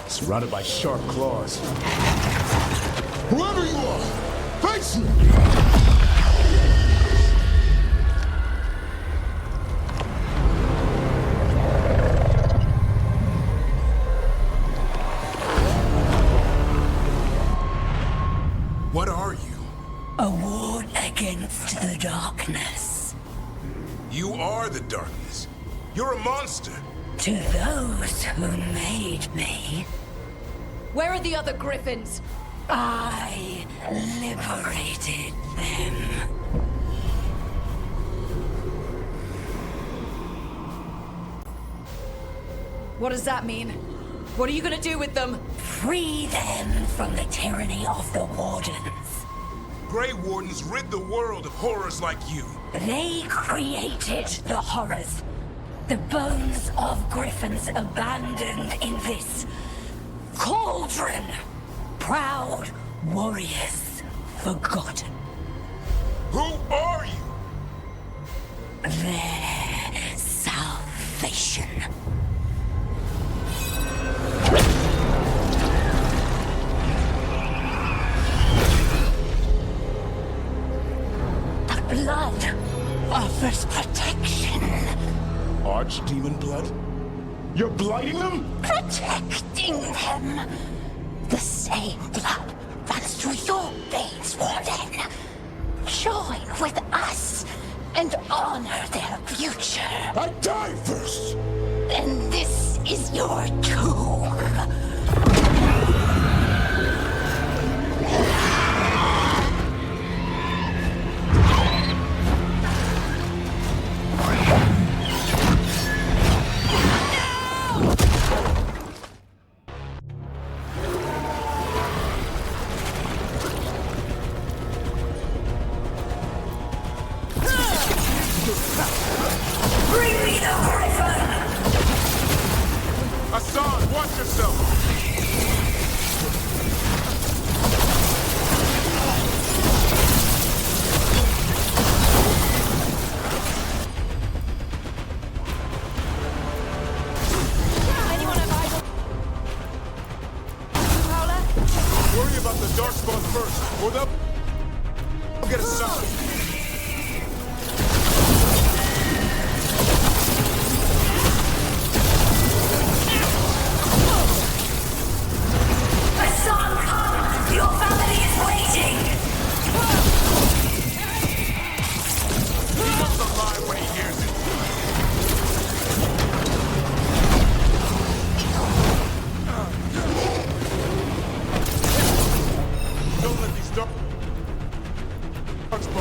Speaker 6: Surrounded by sharp claws. Whoever you are, face me!
Speaker 3: What are you?
Speaker 1: darkness.
Speaker 4: You are the darkness. You're a monster.
Speaker 1: To those who made me,
Speaker 2: Where are the other griffins?
Speaker 1: I liberated them.
Speaker 2: What does that mean? What are you gonna do with them?
Speaker 1: Free them from the tyranny of the Wardens.
Speaker 4: Grey Wardens rid the world of horrors like you.
Speaker 1: They created the horrors. The bones of griffins abandoned in this cauldron. Proud warriors forgotten.
Speaker 4: Who are you?
Speaker 1: Their salvation. The blood offers protection.
Speaker 6: Archdemon blood? You're blighting them?
Speaker 1: Protecting them. The same blood runs through your veins, Warden. Join with us and honor their future.
Speaker 6: I die first!
Speaker 1: And this is your tomb. Bring me the griffin!
Speaker 4: Hassan, watch yourself!
Speaker 2: Anyone have eyes on Paula?
Speaker 4: Worry about the Darkspawn first, or they'll get a sign.
Speaker 1: Hassan, come! Your family is waiting!
Speaker 4: He must alive when he hears it. Don't let these Darkspawn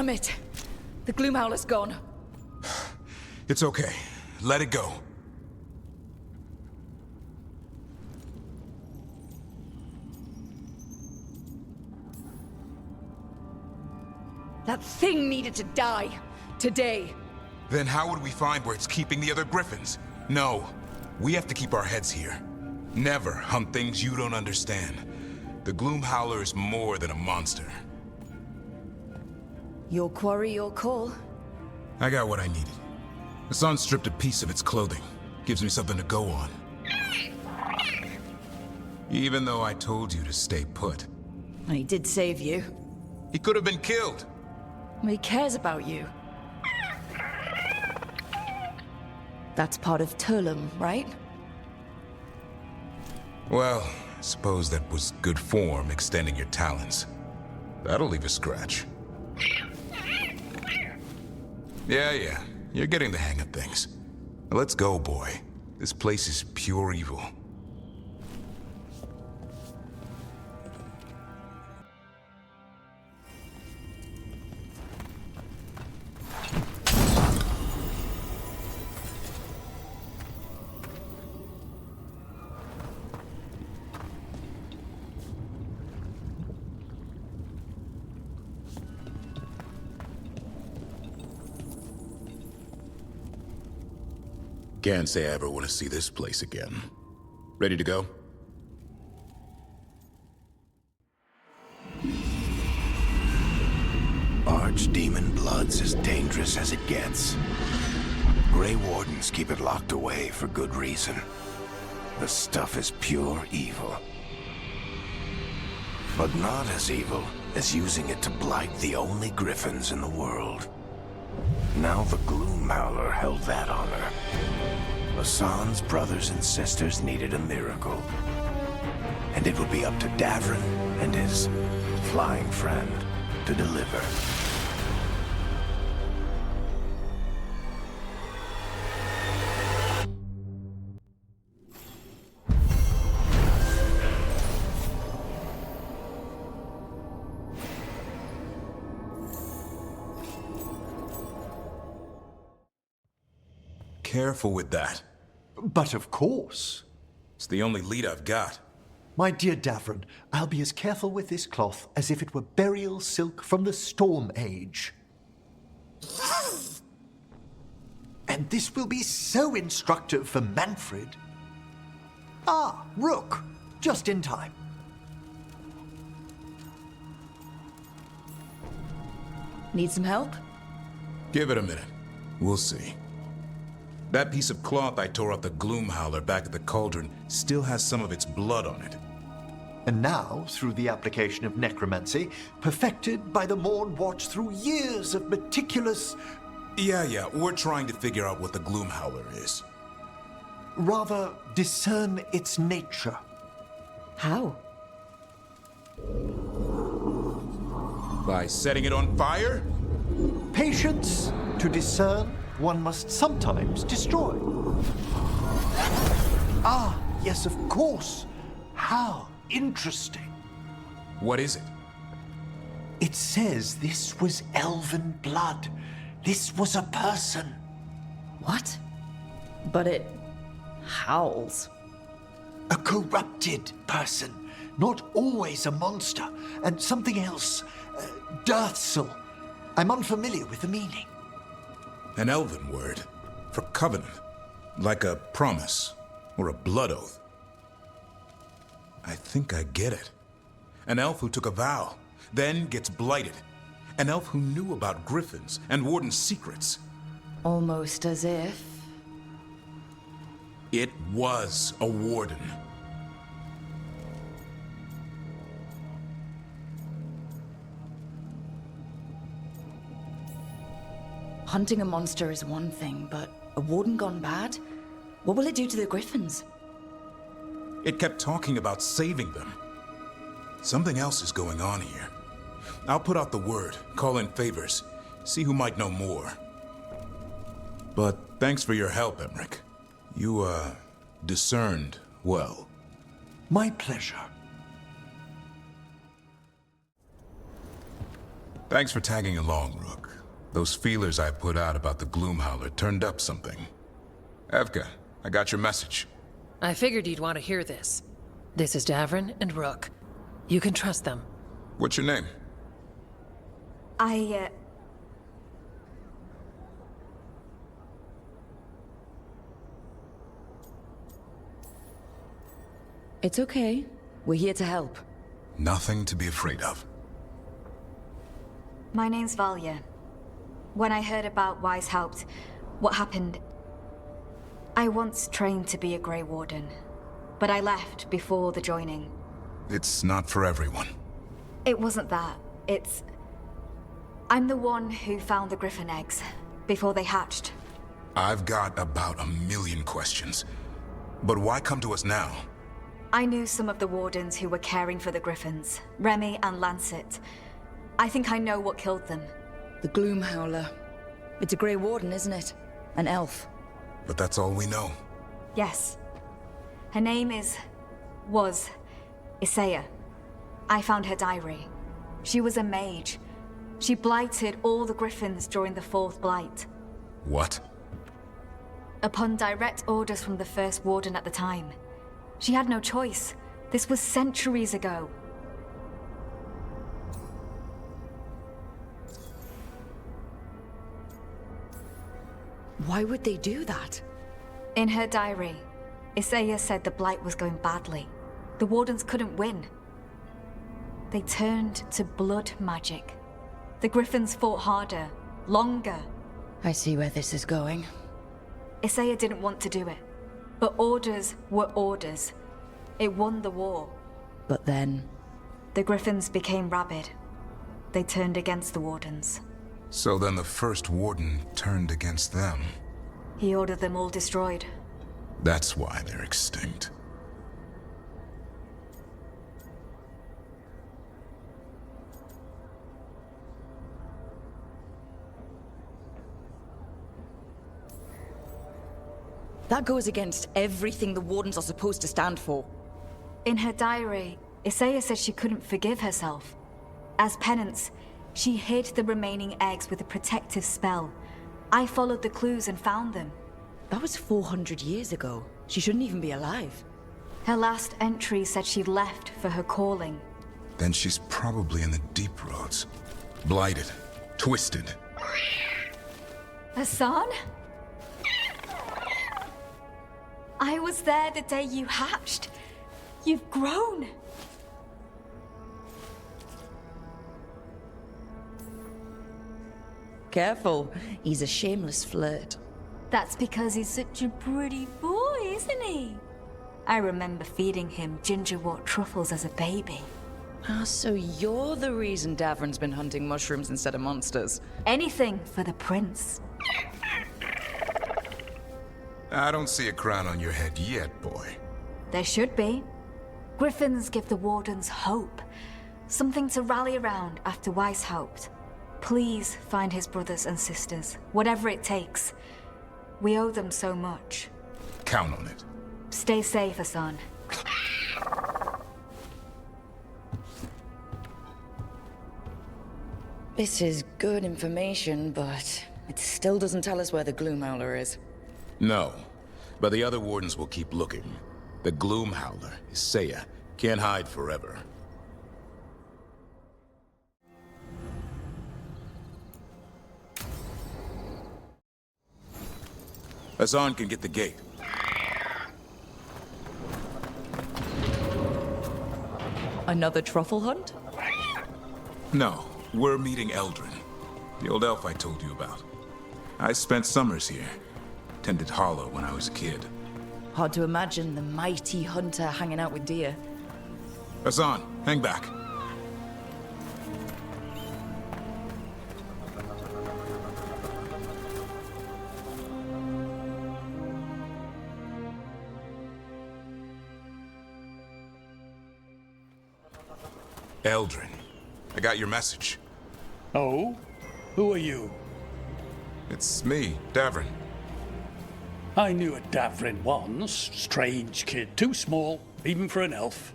Speaker 2: Damn it! The Gloomhowler's gone.
Speaker 3: It's okay. Let it go.
Speaker 2: That thing needed to die. Today.
Speaker 3: Then how would we find where it's keeping the other griffins? No. We have to keep our heads here. Never hunt things you don't understand. The Gloomhowler is more than a monster.
Speaker 2: Your quarry, your call.
Speaker 3: I got what I needed. The sun stripped a piece of its clothing. Gives me something to go on. Even though I told you to stay put.
Speaker 2: I did save you.
Speaker 3: He could have been killed.
Speaker 2: He cares about you. That's part of Turlum, right?
Speaker 3: Well, I suppose that was good form, extending your talons. That'll leave a scratch. Yeah. You're getting the hang of things. Let's go, boy. This place is pure evil. Can't say I ever want to see this place again. Ready to go?
Speaker 7: Archdemon blood's as dangerous as it gets. Grey Wardens keep it locked away for good reason. The stuff is pure evil. But not as evil as using it to blight the only griffins in the world. Now the Gloomhowler held that honor. Hassan's brothers and sisters needed a miracle. And it would be up to Davrin and his flying friend to deliver.
Speaker 3: Careful with that.
Speaker 8: But of course.
Speaker 3: It's the only lead I've got.
Speaker 8: My dear Davrin, I'll be as careful with this cloth as if it were burial silk from the Storm Age. And this will be so instructive for Manfred. Ah, Rook. Just in time.
Speaker 2: Need some help?
Speaker 3: Give it a minute. We'll see. That piece of cloth I tore off the Gloom Howler back at the cauldron still has some of its blood on it.
Speaker 8: And now, through the application of necromancy, perfected by the Morn Watch through years of meticulous...
Speaker 3: Yeah, we're trying to figure out what the Gloom Howler is.
Speaker 8: rather discern its nature.
Speaker 2: How?
Speaker 3: By setting it on fire?
Speaker 8: Patience. To discern, one must sometimes destroy. Ah, yes, of course. How interesting.
Speaker 3: What is it?
Speaker 8: It says this was elven blood. This was a person.
Speaker 2: What? But it howls.
Speaker 8: A corrupted person. Not always a monster. And something else. Deathsel. I'm unfamiliar with the meaning.
Speaker 3: An elven word for covenant. Like a promise or a blood oath. I think I get it. An elf who took a vow, then gets blighted. An elf who knew about griffins and Warden's secrets.
Speaker 2: Almost as if...
Speaker 3: It was a Warden.
Speaker 2: Hunting a monster is one thing, but a Warden gone bad? What will it do to the griffins?
Speaker 3: It kept talking about saving them. Something else is going on here. I'll put out the word, call in favors, see who might know more. But thanks for your help, Emmerich. You, discerned well.
Speaker 8: My pleasure.
Speaker 3: Thanks for tagging along, Rook. Those feelers I put out about the Gloomhowler turned up something. Evka, I got your message.
Speaker 9: I figured you'd want to hear this. This is Davrin and Rook. You can trust them.
Speaker 3: What's your name?
Speaker 2: It's okay. We're here to help.
Speaker 3: Nothing to be afraid of.
Speaker 10: My name's Valya. When I heard about Wise Helped, what happened... I once trained to be a Grey Warden, but I left before the joining.
Speaker 3: It's not for everyone.
Speaker 10: It wasn't that. It's... I'm the one who found the griffin eggs, before they hatched.
Speaker 3: I've got about 1,000,000 questions. But why come to us now?
Speaker 10: I knew some of the Wardens who were caring for the griffins, Remy and Lancet. I think I know what killed them.
Speaker 2: The Gloomhowler. It's a Grey Warden, isn't it? An elf.
Speaker 3: But that's all we know.
Speaker 10: Yes. Her name was Isaiah. I found her diary. She was a mage. She blighted all the griffins during the Fourth Blight.
Speaker 3: What?
Speaker 10: Upon direct orders from the First Warden at the time. She had no choice. This was centuries ago.
Speaker 2: Why would they do that?
Speaker 10: In her diary, Isaiah said the Blight was going badly. The Wardens couldn't win. They turned to blood magic. The Griffins fought harder, longer.
Speaker 2: I see where this is going.
Speaker 10: Isaiah didn't want to do it. But orders were orders. It won the war.
Speaker 2: But then...
Speaker 10: The Griffins became rabid. They turned against the Wardens.
Speaker 3: So then the First Warden turned against them.
Speaker 10: He ordered them all destroyed.
Speaker 3: That's why they're extinct.
Speaker 2: That goes against everything the Wardens are supposed to stand for.
Speaker 10: In her diary, Isaiah said she couldn't forgive herself. As penance, she hid the remaining eggs with a protective spell. I followed the clues and found them.
Speaker 2: That was 400 years ago. She shouldn't even be alive.
Speaker 10: Her last entry said she left for her calling.
Speaker 3: Then she's probably in the deep roads. Blighted. Twisted.
Speaker 10: Hassan? was there the day you hatched. You've grown.
Speaker 2: Careful, he's a shameless flirt.
Speaker 10: That's because he's such a pretty boy, isn't he? I remember feeding him gingerwort truffles as a baby.
Speaker 2: Ah, so you're the reason Davrin's been hunting mushrooms instead of monsters.
Speaker 10: Anything for the prince.
Speaker 4: I don't see a crown on your head yet, boy.
Speaker 10: There should be. Griffins give the Wardens hope. Something to rally around after Weishaupt. Please find his brothers and sisters, whatever it takes. We owe them so much.
Speaker 4: Count on it.
Speaker 10: Stay safe, Hassan.
Speaker 2: This is good information, but it still doesn't tell us where the Gloom Howler is.
Speaker 3: No, but the other wardens will keep looking. The Gloom Howler is Seiya. Can't hide forever. Hassan can get the gate.
Speaker 2: Another truffle hunt?
Speaker 3: No, we're meeting Eldrin, the old elf I told you about. I spent summers here. Tended Hollow when I was a kid.
Speaker 2: Hard to imagine the mighty hunter hanging out with deer.
Speaker 3: Hassan, hang back. Eldrin, I got your message.
Speaker 11: Oh? Who are you?
Speaker 3: It's me, Davrin.
Speaker 11: I knew a Davrin once. Strange kid. Too small, even for an elf.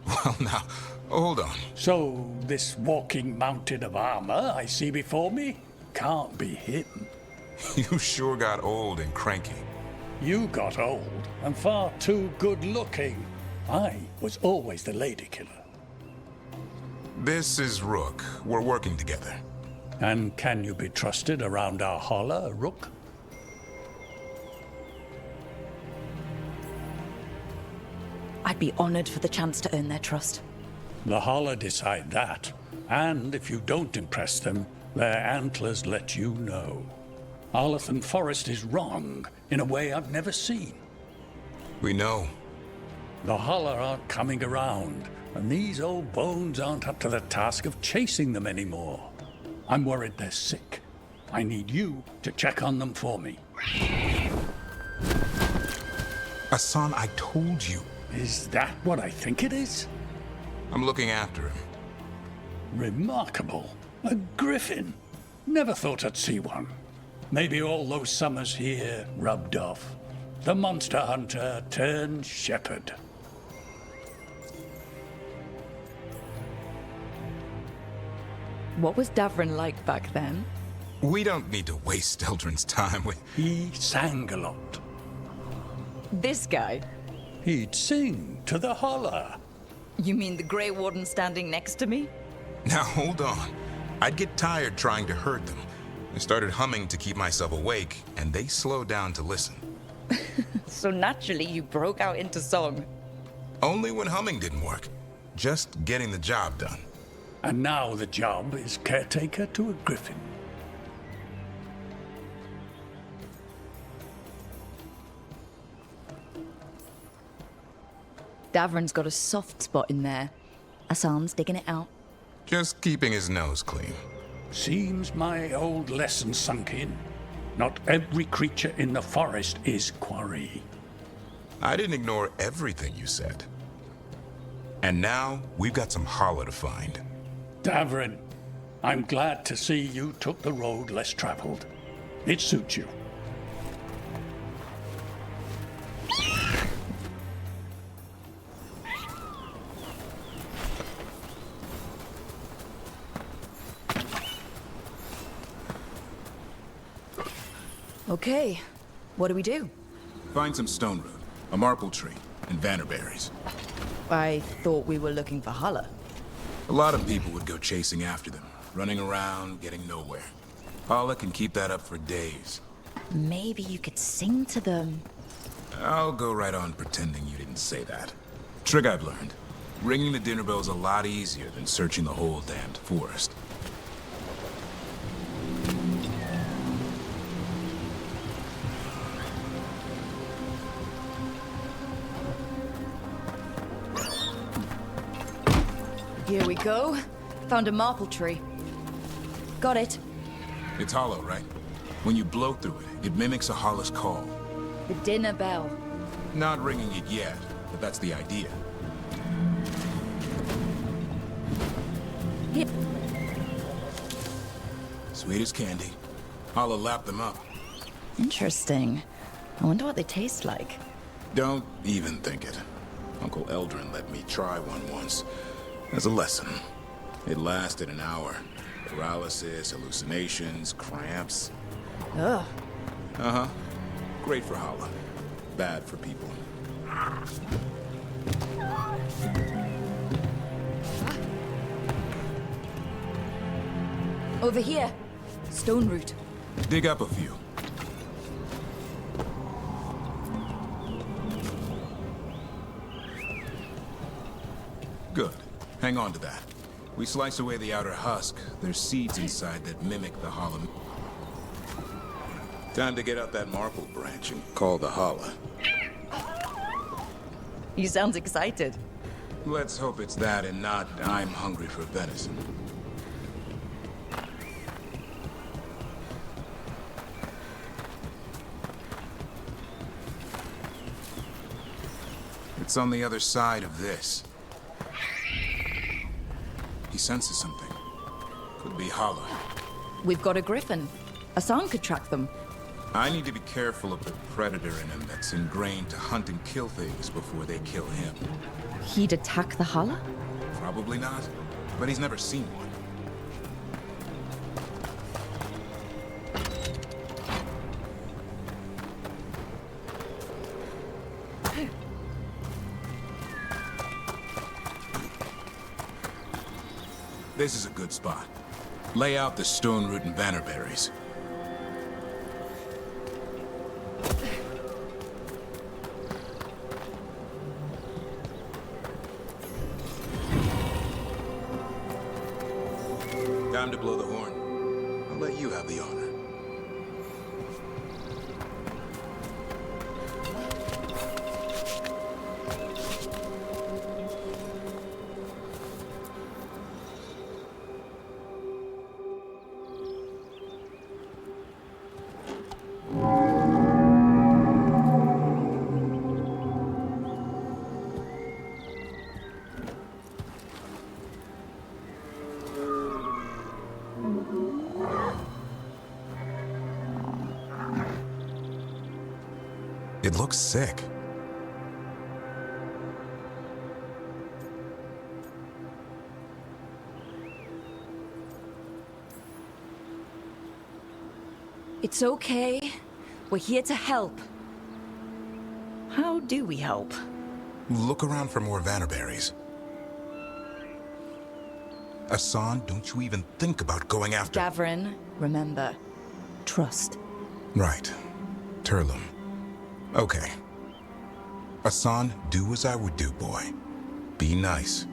Speaker 3: Well, now, hold on.
Speaker 11: So, this walking mountain of armor I see before me can't be him.
Speaker 3: You sure got old and cranky.
Speaker 11: You got old and far too good looking. I was always the lady killer.
Speaker 3: This is Rook. We're working together.
Speaker 11: And can you be trusted around our holler, Rook?
Speaker 2: I'd be honored for the chance to earn their trust.
Speaker 11: The holler decide that. And if you don't impress them, their antlers let you know. Arlathan Forest is wrong in a way I've never seen.
Speaker 3: We know.
Speaker 11: The holler aren't coming around, and these old bones aren't up to the task of chasing them anymore. I'm worried they're sick. I need you to check on them for me.
Speaker 3: Hassan, I told you.
Speaker 11: Is that what I think it is?
Speaker 3: I'm looking after him.
Speaker 11: Remarkable. A griffin. Never thought I'd see one. Maybe all those summers here rubbed off. The monster hunter turned shepherd.
Speaker 2: What was Davrin like back then?
Speaker 3: We don't need to waste Eldrin's time with...
Speaker 11: He sang a lot.
Speaker 2: This guy?
Speaker 11: He'd sing to the holler.
Speaker 2: You mean the Grey Warden standing next to me?
Speaker 3: Now, hold on. I'd get tired trying to herd them. I started humming to keep myself awake, and they slowed down to listen.
Speaker 2: So naturally, you broke out into song.
Speaker 3: Only when humming didn't work. Just getting the job done.
Speaker 11: And now the job is caretaker to a griffin.
Speaker 2: Davrin's got a soft spot in there. Hassan's digging it out.
Speaker 3: Just keeping his nose clean.
Speaker 11: Seems my old lesson sunk in. Not every creature in the forest is quarry.
Speaker 3: I didn't ignore everything you said. And now, we've got some holler to find.
Speaker 11: Davrin, I'm glad to see you took the road less traveled. It suits you.
Speaker 2: Okay, what do we do?
Speaker 3: Find some stone root, a marple tree, and vannerberries.
Speaker 2: I thought we were looking for Holler.
Speaker 3: A lot of people would go chasing after them, running around, getting nowhere. Holler can keep that up for days.
Speaker 2: Maybe you could sing to them.
Speaker 3: I'll go right on pretending you didn't say that. Trick I've learned. Ringing the dinner bell's a lot easier than searching the whole damned forest.
Speaker 2: Here we go. Found a marple tree. Got it.
Speaker 3: It's hollow, right? When you blow through it, it mimics a hollow's call.
Speaker 2: The dinner bell.
Speaker 3: Not ringing it yet, but that's the idea.
Speaker 2: Here.
Speaker 3: Sweet as candy. I'll lap them up.
Speaker 2: Interesting. I wonder what they taste like.
Speaker 3: Don't even think it. Uncle Eldrin let me try one once. As a lesson. It lasted an hour. Paralysis, hallucinations, cramps.
Speaker 2: Ugh.
Speaker 3: Uh-huh. Great for Hala. Bad for people.
Speaker 2: Over here. Stone root.
Speaker 3: Dig up a few. Good. Hang on to that. We slice away the outer husk. There's seeds inside that mimic the Hala. Time to get out that marble branch and call the Hala.
Speaker 2: You sound excited.
Speaker 3: Let's hope it's that and not I'm hungry for venison. It's on the other side of this. He senses something. Could be Hala.
Speaker 2: We've got a griffin. Asan could track them.
Speaker 3: I need to be careful of the predator in him that's ingrained to hunt and kill things before they kill him.
Speaker 2: He'd attack the Hala?
Speaker 3: Probably not, but he's never seen one. This is a good spot. Lay out the stone root and bannerberries. Time to blow the horn. I'll let you have the honor. It looks sick.
Speaker 2: It's okay. We're here to help. How do we help?
Speaker 3: Look around for more vannerberries. Asan, don't you even think about going after...
Speaker 2: Davrin, remember. Trust.
Speaker 3: Right. Turlum. Okay. Asan, do as I would do, boy. Be nice.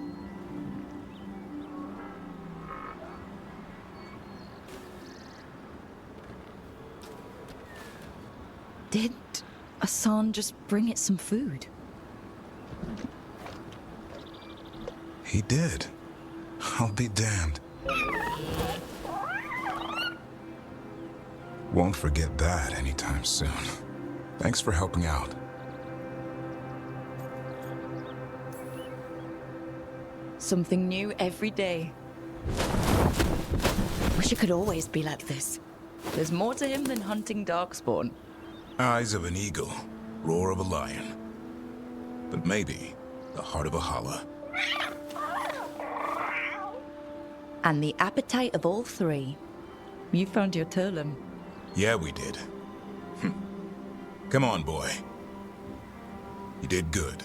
Speaker 2: Did Asan just bring it some food?
Speaker 3: He did. I'll be damned. Won't forget that anytime soon. Thanks for helping out.
Speaker 2: Something new every day. Wish it could always be like this. There's more to him than hunting darkspawn.
Speaker 3: Eyes of an eagle, roar of a lion. But maybe the heart of a Hala.
Speaker 2: And the appetite of all three. You found your Turlum.
Speaker 3: Yeah, we did. Come on, boy. You did good.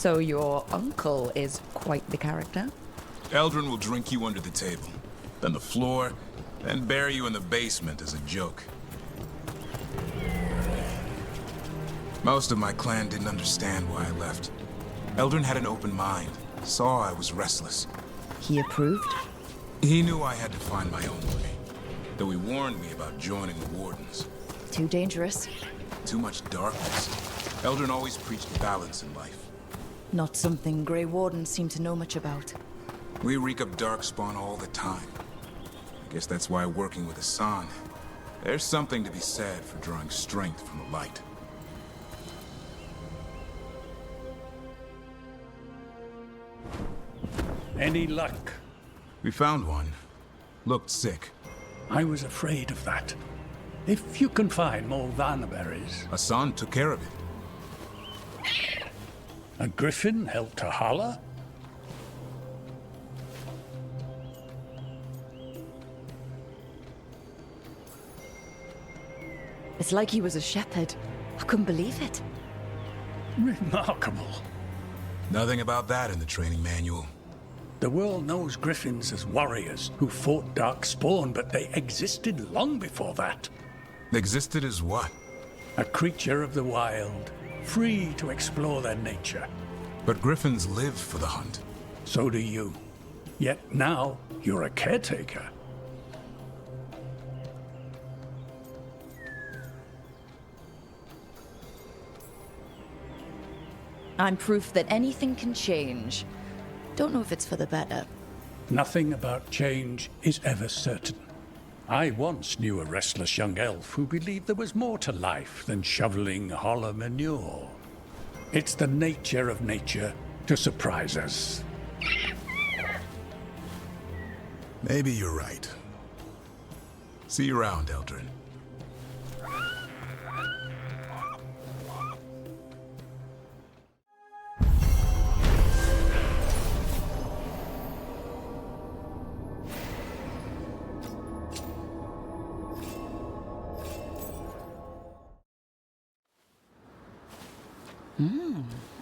Speaker 2: So your uncle is quite the character?
Speaker 3: Eldrin will drink you under the table, then the floor, then bury you in the basement as a joke. Most of my clan didn't understand why I left. Eldrin had an open mind, saw I was restless.
Speaker 2: He approved?
Speaker 3: He knew I had to find my own way, though he warned me about joining the Wardens.
Speaker 2: Too dangerous?
Speaker 3: Too much darkness. Eldrin always preached balance in life.
Speaker 2: Not something Grey Wardens seem to know much about.
Speaker 3: We reek of darkspawn all the time. I guess that's why working with Hassan, there's something to be said for drawing strength from the light.
Speaker 11: Any luck?
Speaker 3: We found one. Looked sick.
Speaker 11: I was afraid of that. If you can find more Vanaberries.
Speaker 3: Hassan took care of it.
Speaker 11: A griffin helped to holler?
Speaker 2: It's like he was a shepherd. I couldn't believe it.
Speaker 11: Remarkable.
Speaker 3: Nothing about that in the training manual.
Speaker 11: The world knows griffins as warriors who fought Darkspawn, but they existed long before that.
Speaker 3: Existed as what?
Speaker 11: A creature of the wild, free to explore their nature.
Speaker 3: But griffins live for the hunt.
Speaker 11: So do you. Yet now, you're a caretaker.
Speaker 2: I'm proof that anything can change. Don't know if it's for the better.
Speaker 11: Nothing about change is ever certain. I once knew a restless young elf who believed there was more to life than shoveling hollow manure. It's the nature of nature to surprise us.
Speaker 3: Maybe you're right. See you around, Eldrin.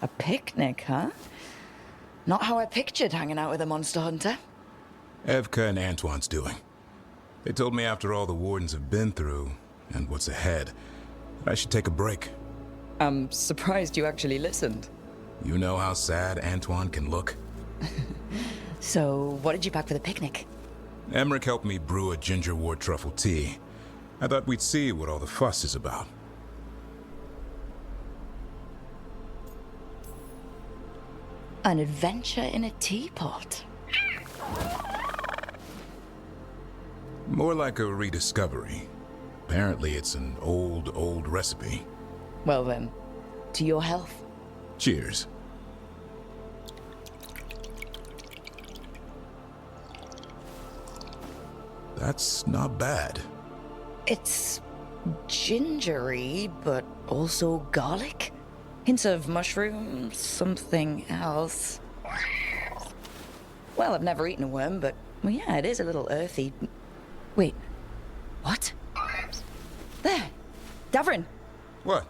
Speaker 2: A picnic, huh? Not how I pictured hanging out with a monster hunter.
Speaker 3: Evka and Antoine's doing. They told me after all the Wardens have been through, and what's ahead, that I should take a break.
Speaker 2: I'm surprised you actually listened.
Speaker 3: You know how sad Antoine can look?
Speaker 2: So, what did you pack for the picnic?
Speaker 3: Emmerich helped me brew a ginger wort truffle tea. I thought we'd see what all the fuss is about.
Speaker 2: An adventure in a teapot.
Speaker 3: More like a rediscovery. Apparently it's an old recipe.
Speaker 2: Well then, to your health.
Speaker 3: Cheers. That's not bad.
Speaker 2: It's gingery, but also garlic. Hints of mushroom, something else. Well, I've never eaten a worm, but well, yeah, it is a little earthy. Wait, what? There, Davrin.
Speaker 3: What?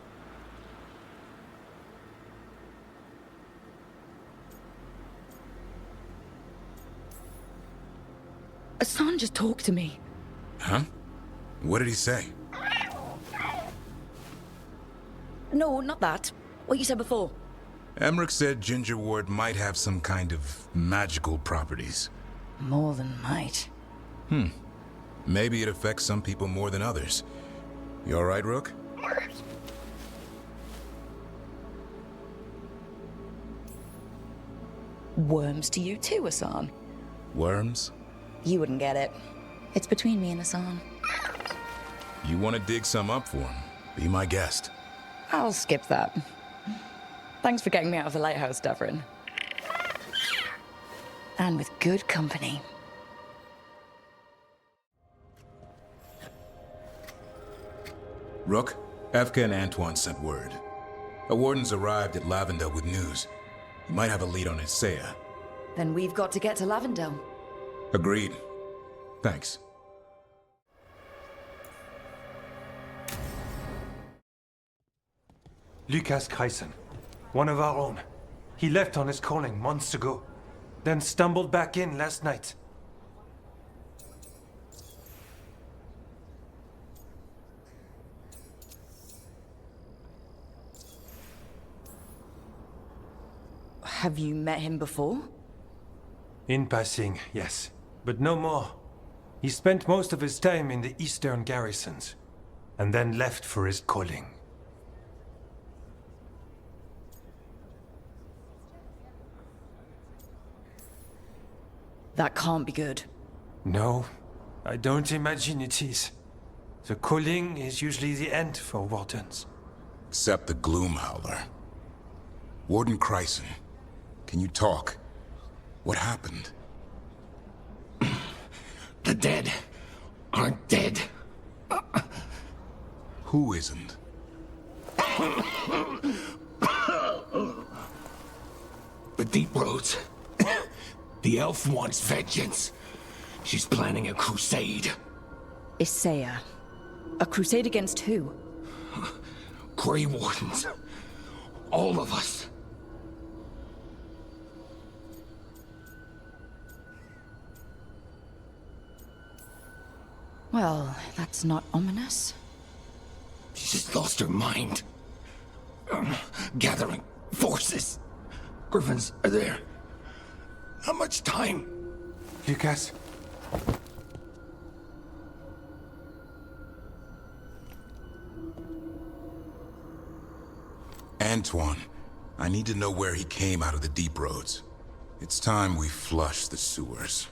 Speaker 2: Hassan just talked to me.
Speaker 3: Huh? What did he say?
Speaker 2: No, not that. What you said before.
Speaker 3: Emmerich said ginger wort might have some kind of magical properties.
Speaker 2: More than might.
Speaker 3: Maybe it affects some people more than others. You all right, Rook?
Speaker 2: Worms to you too, Hassan.
Speaker 3: Worms?
Speaker 2: You wouldn't get it. It's between me and Hassan.
Speaker 3: You want to dig some up for him? Be my guest.
Speaker 2: I'll skip that. Thanks for getting me out of the lighthouse, Davrin. And with good company.
Speaker 3: Rook, Evka and Antoine sent word. A warden's arrived at Lavendel with news. He might have a lead on Isaiah.
Speaker 2: Then we've got to get to Lavendel.
Speaker 3: Agreed. Thanks.
Speaker 12: Lucas Kreisen, one of our own. He left on his calling months ago, then stumbled back in last night.
Speaker 2: Have you met him before?
Speaker 12: In passing, yes, but no more. He spent most of his time in the eastern garrisons, and then left for his calling.
Speaker 2: That can't be good.
Speaker 12: No, I don't imagine it is. The calling is usually the end for Wardens.
Speaker 3: Except the Gloom Howler. Warden Chryson, can you talk? What happened?
Speaker 7: The dead aren't dead.
Speaker 3: Who isn't?
Speaker 7: The Deep Roads. The elf wants vengeance. She's planning a crusade.
Speaker 2: Isaiah. A crusade against who?
Speaker 7: Grey Wardens. All of us.
Speaker 2: Well, that's not ominous.
Speaker 7: She's just lost her mind. Gathering forces. Griffins are there. How much time?
Speaker 12: Lucas?
Speaker 3: Antoine, I need to know where he came out of the Deep Roads. It's time we flush the sewers.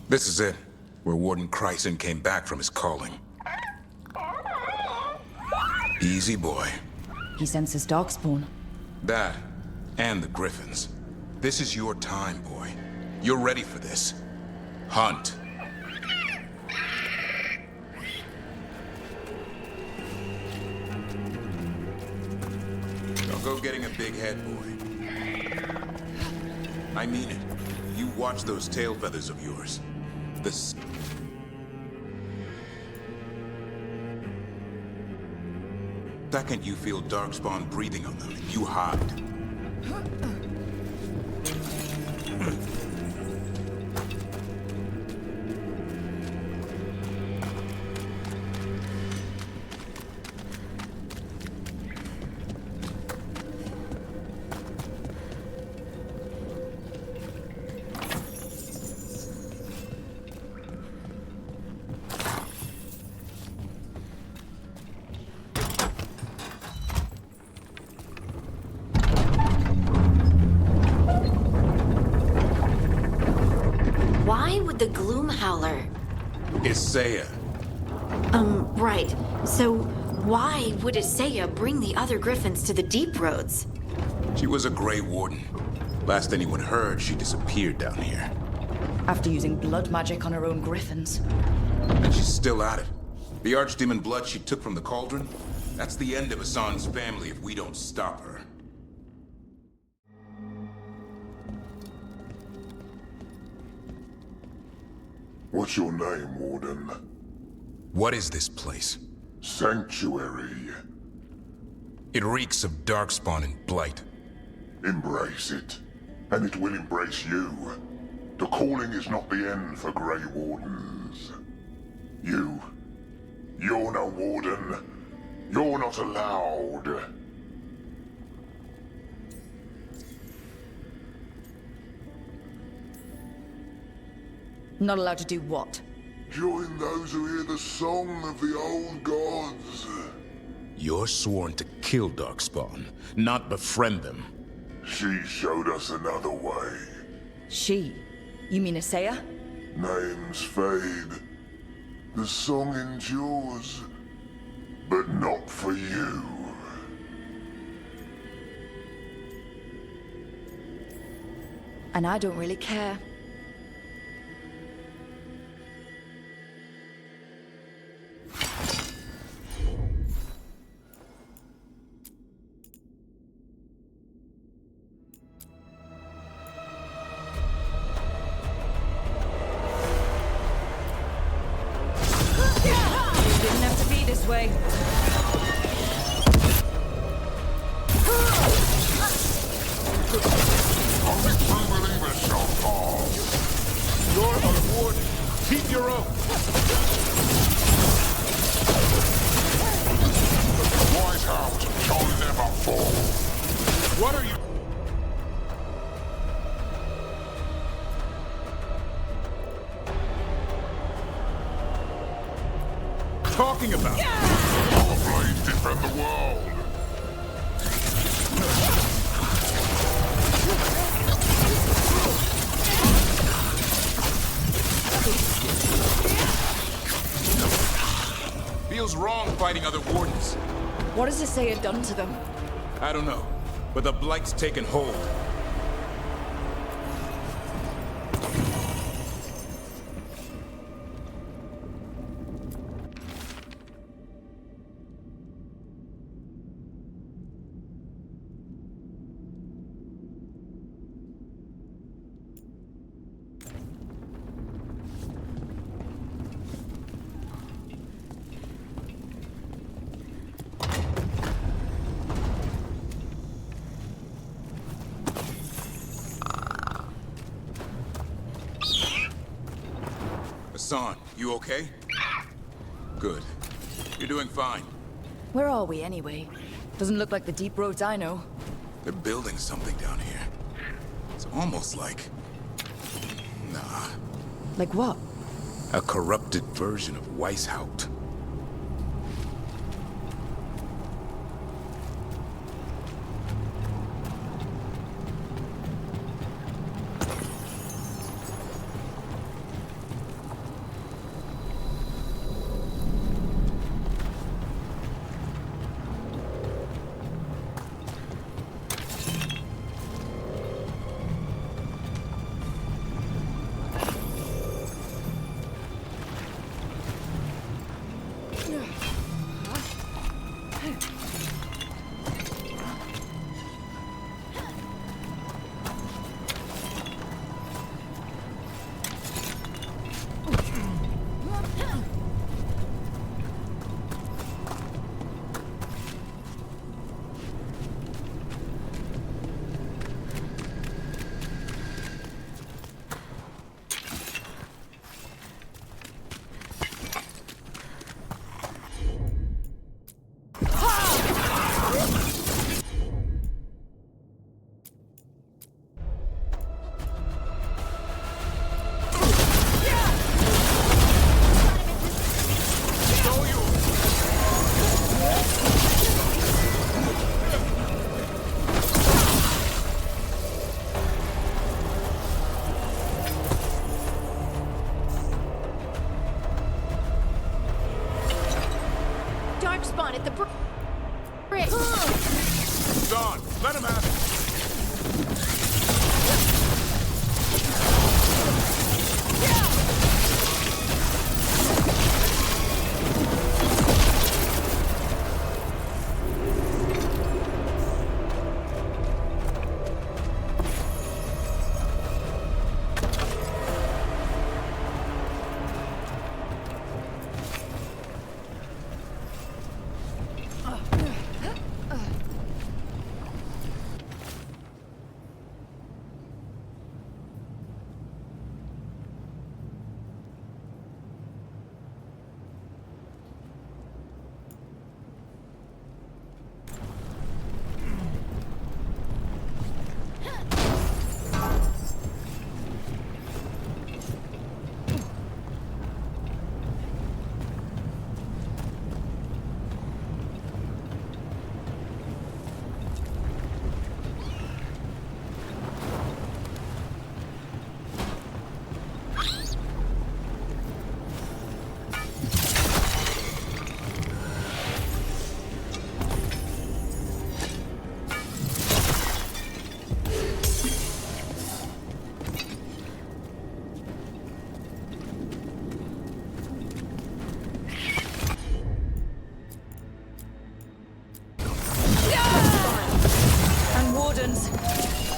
Speaker 3: This is it, where Warden Chryson came back from his calling. Easy, boy.
Speaker 2: He senses Darkspawn.
Speaker 3: That, and the Griffins. This is your time, boy. You're ready for this. Hunt. Don't go getting a big head, boy. I mean it. You watch those tail feathers of yours. The second you feel Darkspawn breathing on them, you hide.
Speaker 13: Why would the Gloom Howler...
Speaker 3: Isaiah.
Speaker 13: Right. So, why would Isaiah bring the other Griffins to the Deep Roads?
Speaker 3: She was a Grey Warden. Last anyone heard, she disappeared down here.
Speaker 2: After using blood magic on her own Griffins.
Speaker 3: And she's still at it. The Archdemon blood she took from the cauldron? That's the end of Hassan's family if we don't stop her.
Speaker 14: What's your name, Warden?
Speaker 3: What is this place?
Speaker 14: Sanctuary.
Speaker 3: It reeks of Darkspawn and Blight.
Speaker 14: Embrace it, and it will embrace you. The calling is not the end for Grey Wardens. You're no Warden. You're not allowed.
Speaker 2: Not allowed to do what?
Speaker 14: Join those who hear the song of the old gods.
Speaker 3: You're sworn to kill Darkspawn, not befriend them.
Speaker 14: She showed us another way.
Speaker 2: She? You mean Isaiah?
Speaker 14: Names fade. The song endures. But not for you.
Speaker 2: And I don't really care. Didn't have to be this way.
Speaker 14: Only true believers shall fall.
Speaker 6: You're a warden. Keep your oath.
Speaker 14: The wise house shall never fall.
Speaker 6: What are you... talking about?
Speaker 14: Our blades defend the world.
Speaker 3: Feels wrong fighting other wardens.
Speaker 2: What has Isaiah done to them?
Speaker 3: I don't know, but the Blight's taken hold. Hassan, you okay? Good. You're doing fine.
Speaker 2: Where are we, anyway? Doesn't look like the deep roads I know.
Speaker 3: They're building something down here. It's almost like... Nah.
Speaker 2: Like what?
Speaker 3: A corrupted version of Weishaupt.
Speaker 13: Spawn at the bridge.
Speaker 6: Dawn, let him have it.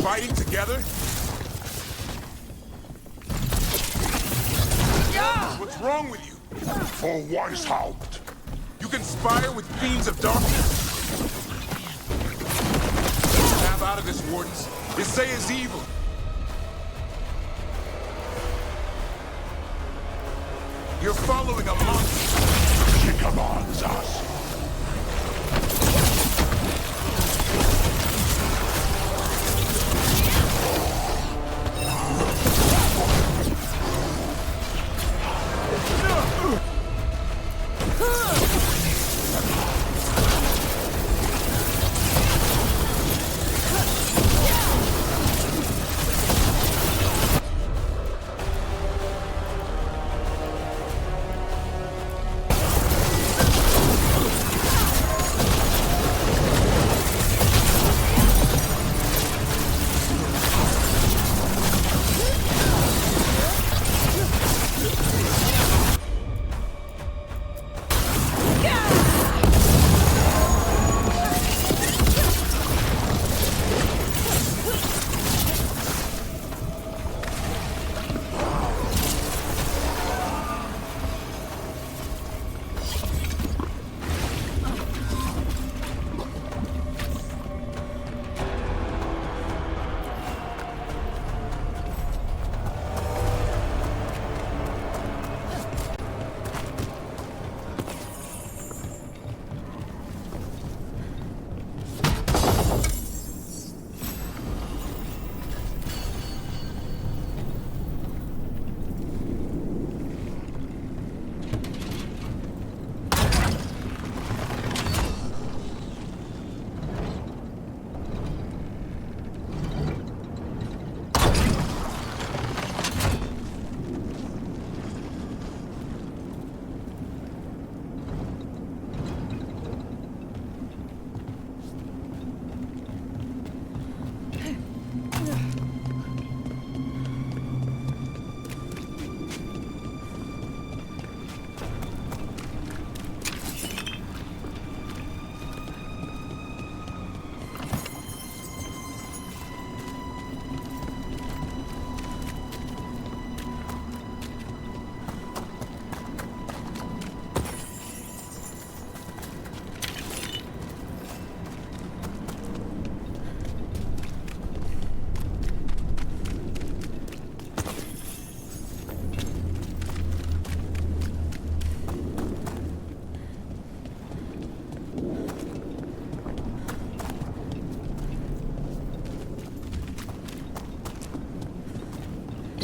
Speaker 6: Fighting together? What's wrong with you?
Speaker 14: For Weishaupt.
Speaker 6: You conspire with fiends of darkness? Snap out of this, Wardens. Isaiah's evil. You're following a monster.
Speaker 14: She commands us.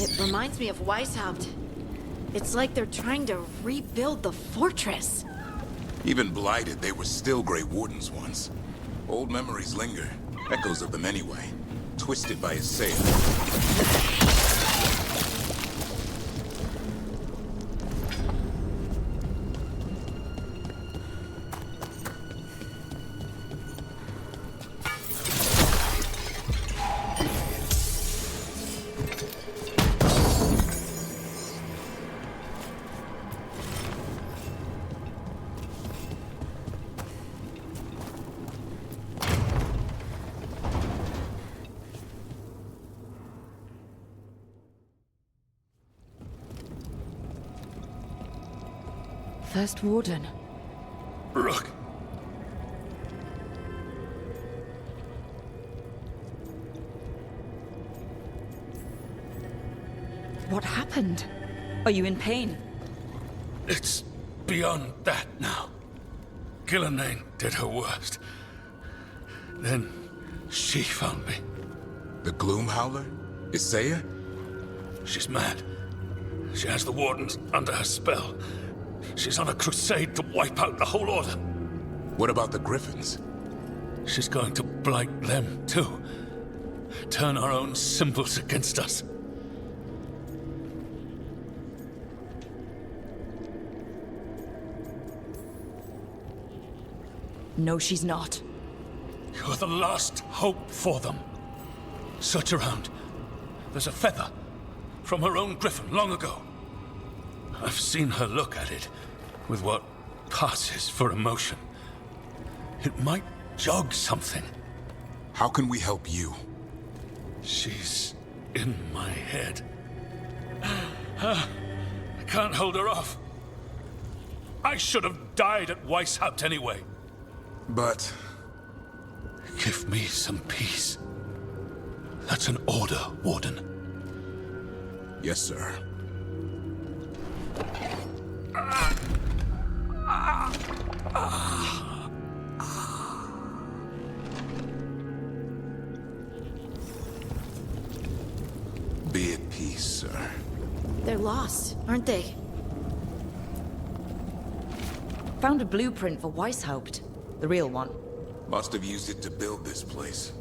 Speaker 13: It reminds me of Weishaupt. It's like they're trying to rebuild the fortress.
Speaker 3: Even blighted, they were still Grey Wardens once. Old memories linger, echoes of them anyway, twisted by Isaiah.
Speaker 2: First Warden.
Speaker 11: Rook.
Speaker 2: What happened? Are you in pain?
Speaker 11: It's beyond that now. Gillenane did her worst. Then she found me.
Speaker 3: The Gloom Howler? Isaiah?
Speaker 11: She's mad. She has the Wardens under her spell. She's on a crusade to wipe out the whole Order.
Speaker 3: What about the Griffins?
Speaker 11: She's going to blight them, too. Turn our own symbols against us.
Speaker 2: No, she's not.
Speaker 11: You're the last hope for them. Search around. There's a feather from her own griffin long ago. I've seen her look at it with what passes for emotion. It might jog something.
Speaker 3: How can we help you?
Speaker 11: She's in my head. I can't hold her off. I should have died at Weishaupt anyway.
Speaker 3: But...
Speaker 11: give me some peace.
Speaker 6: That's an order, Warden.
Speaker 3: Yes, sir. Be at peace, sir.
Speaker 13: They're lost, aren't they?
Speaker 2: Found a blueprint for Weishaupt. The real one.
Speaker 3: Must have used it to build this place.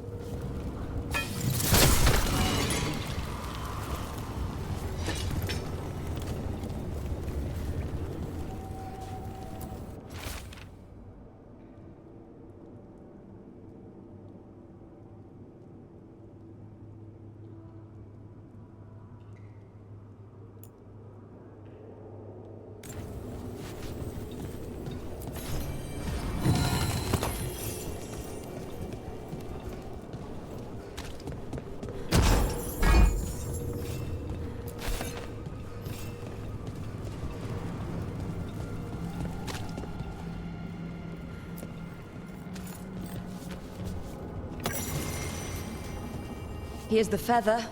Speaker 2: Here's the feather,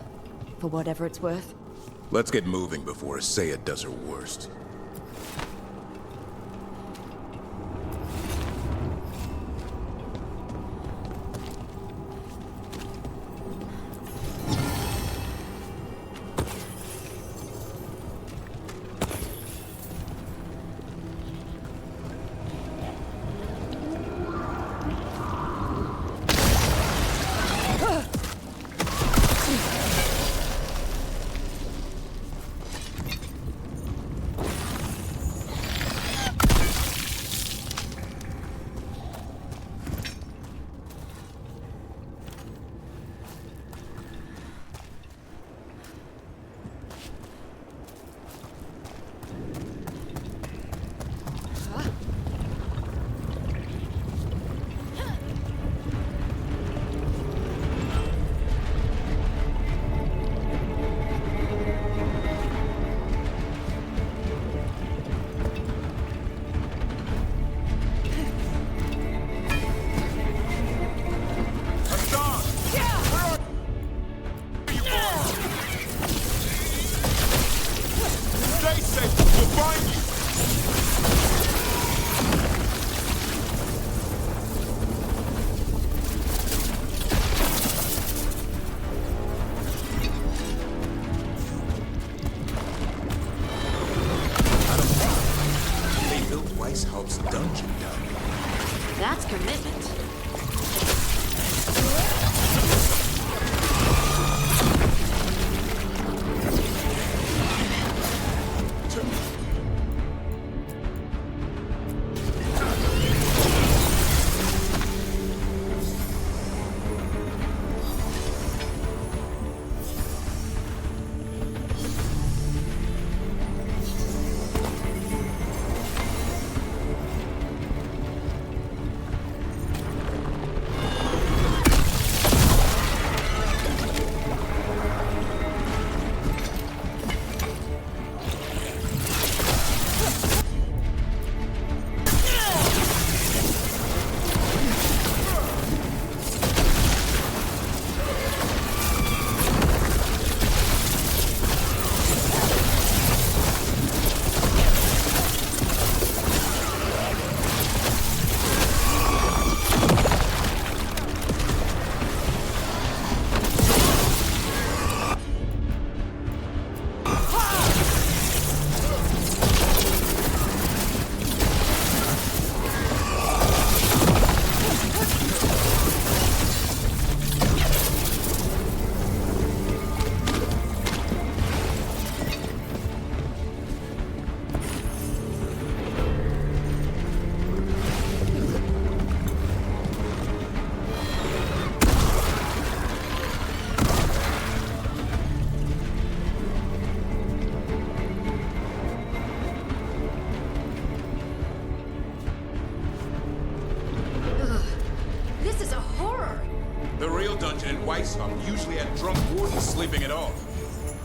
Speaker 2: for whatever it's worth.
Speaker 3: Let's get moving before Isaiah does her worst. Weishaupt's dungeon down here.
Speaker 13: That's commitment.
Speaker 3: Weishaupt usually had drunk wardens sleeping at all.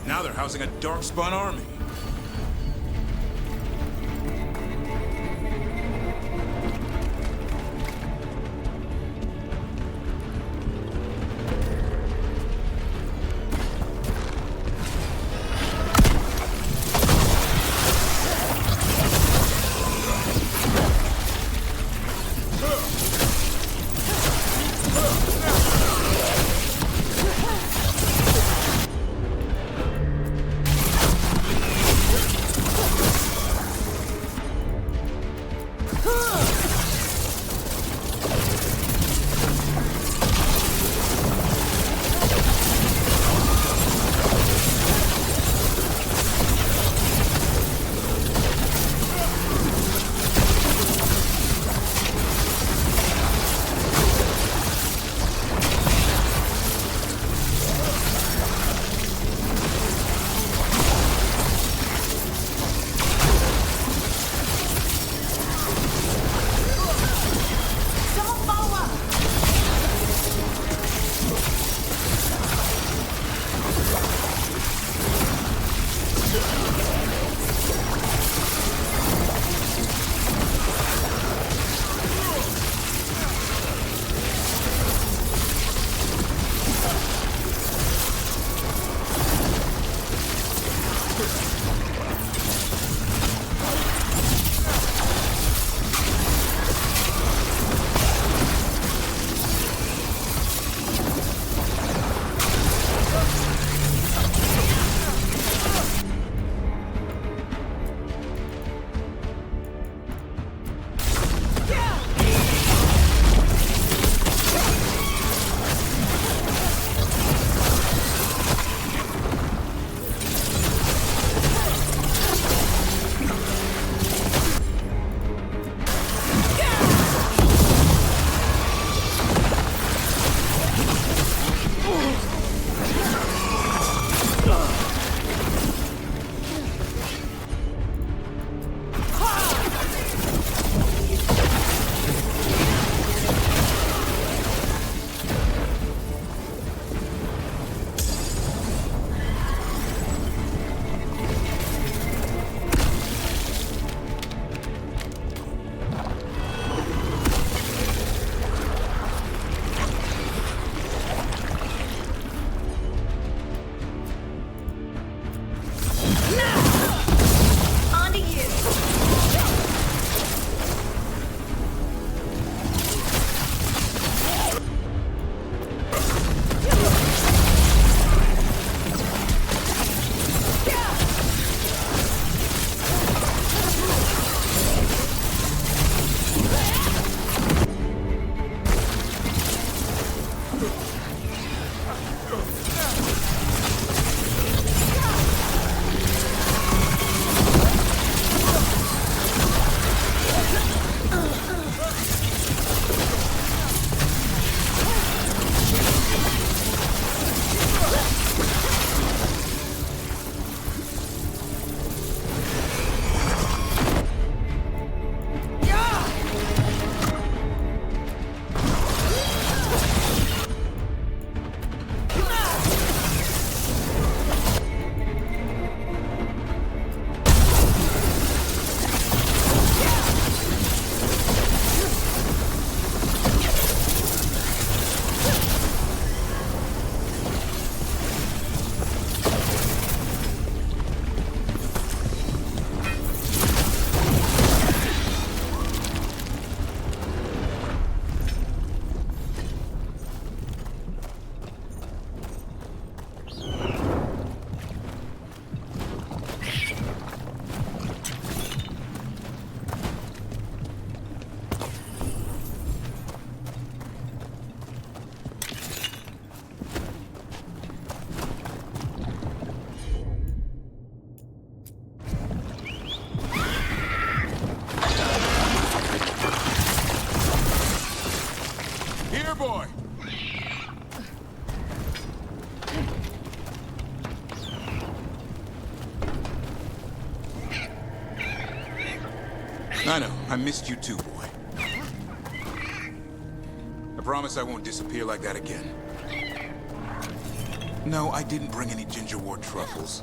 Speaker 3: Now they're housing a darkspawn army.
Speaker 6: Here, boy!
Speaker 3: I know. I missed you too, boy. I promise I won't disappear like that again. No, I didn't bring any gingerwort truffles.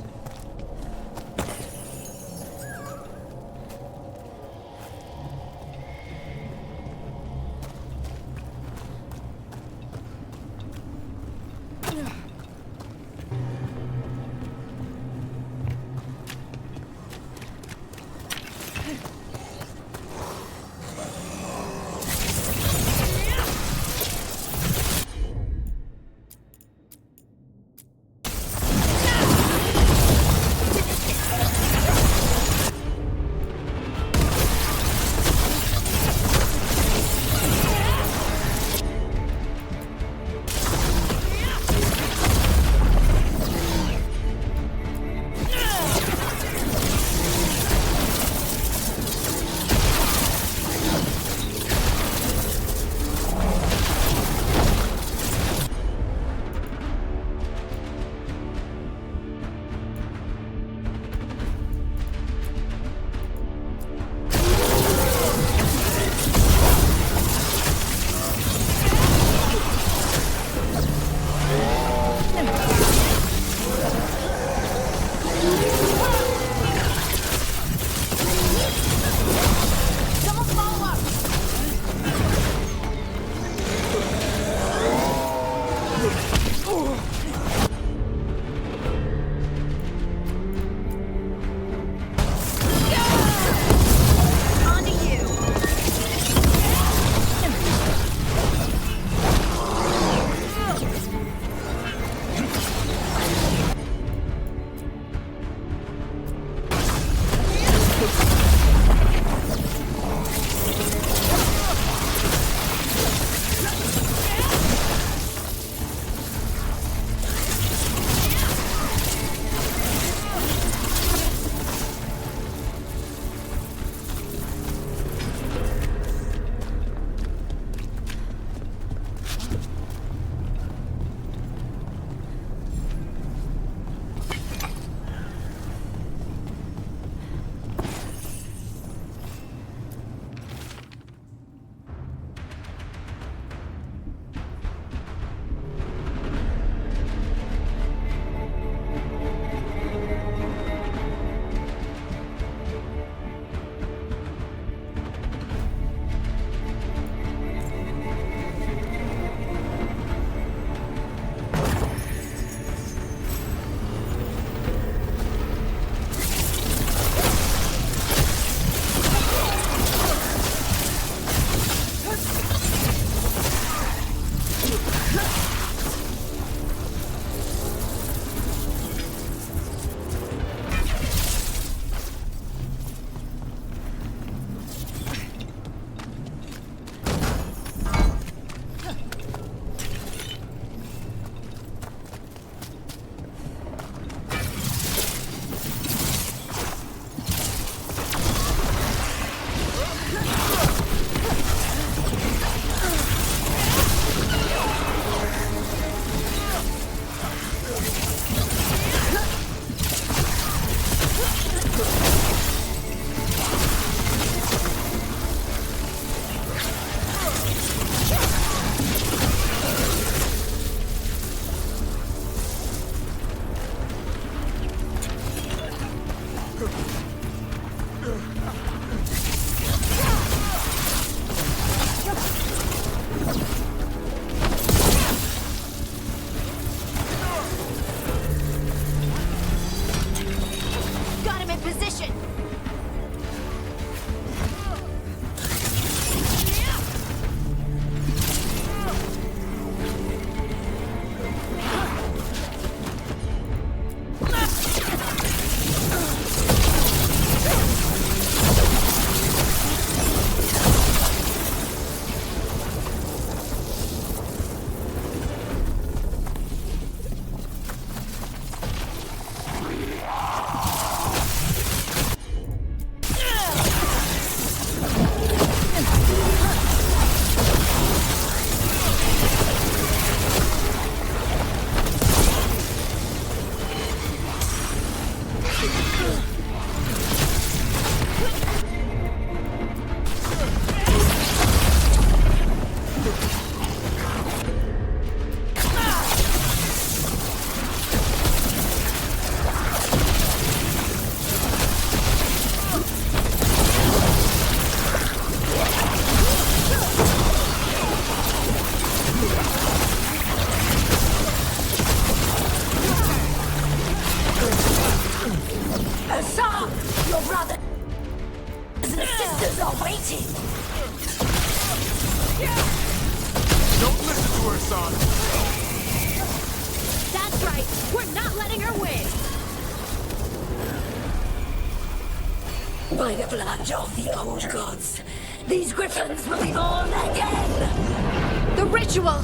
Speaker 1: By the blood of the old gods, these griffins will be born again!
Speaker 13: The ritual!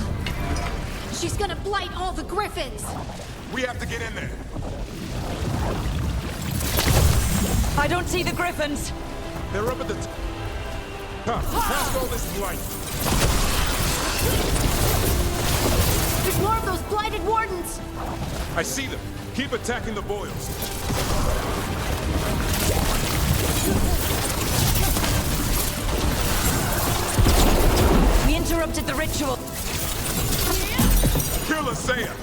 Speaker 13: She's gonna blight all the griffins!
Speaker 6: We have to get in there.
Speaker 2: I don't see the griffins.
Speaker 6: They're up at the past all this light.
Speaker 13: There's more of those blighted wardens!
Speaker 6: I see them. Keep attacking the boils.
Speaker 2: We interrupted the ritual.
Speaker 6: Kill Asaya!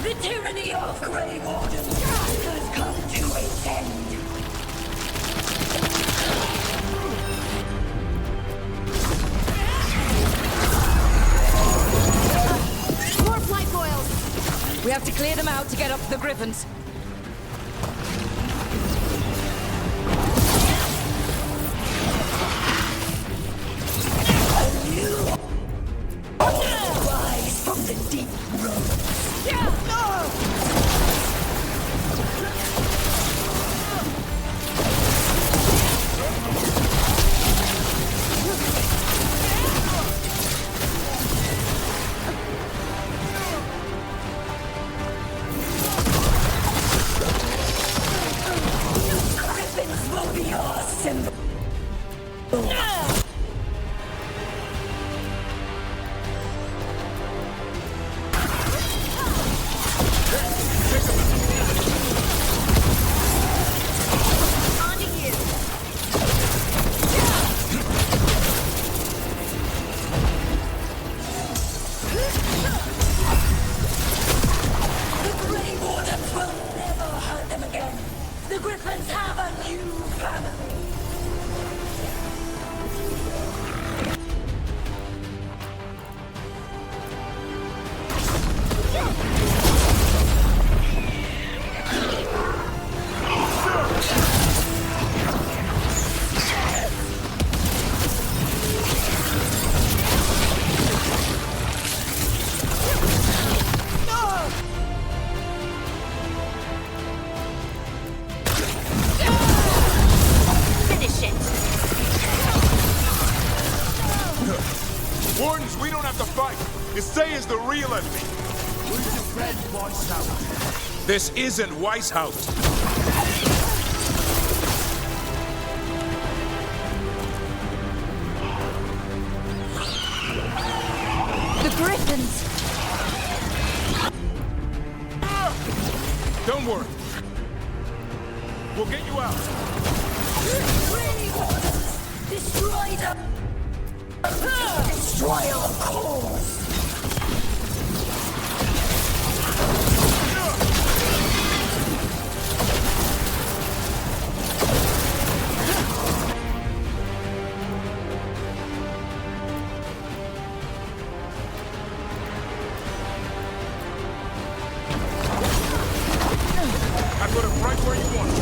Speaker 1: The tyranny of Grey Warden has come to its end.
Speaker 13: More blight boils!
Speaker 2: We have to clear them out to get up to the griffins.
Speaker 1: Rise from the deep road. Griffins will be our symbol. The Grey Wardens will never hurt them again. The Griffins have a new family.
Speaker 13: Finish it!
Speaker 6: Wardens, we don't have to fight. Isaya's the real enemy.
Speaker 7: We'll defend Weishaupt.
Speaker 6: This isn't Weishaupt.
Speaker 2: The griffins!
Speaker 6: Don't worry. We'll get you out.
Speaker 1: Grey Wardens, destroy them. Destroy our cause.
Speaker 6: I put him right where you want him.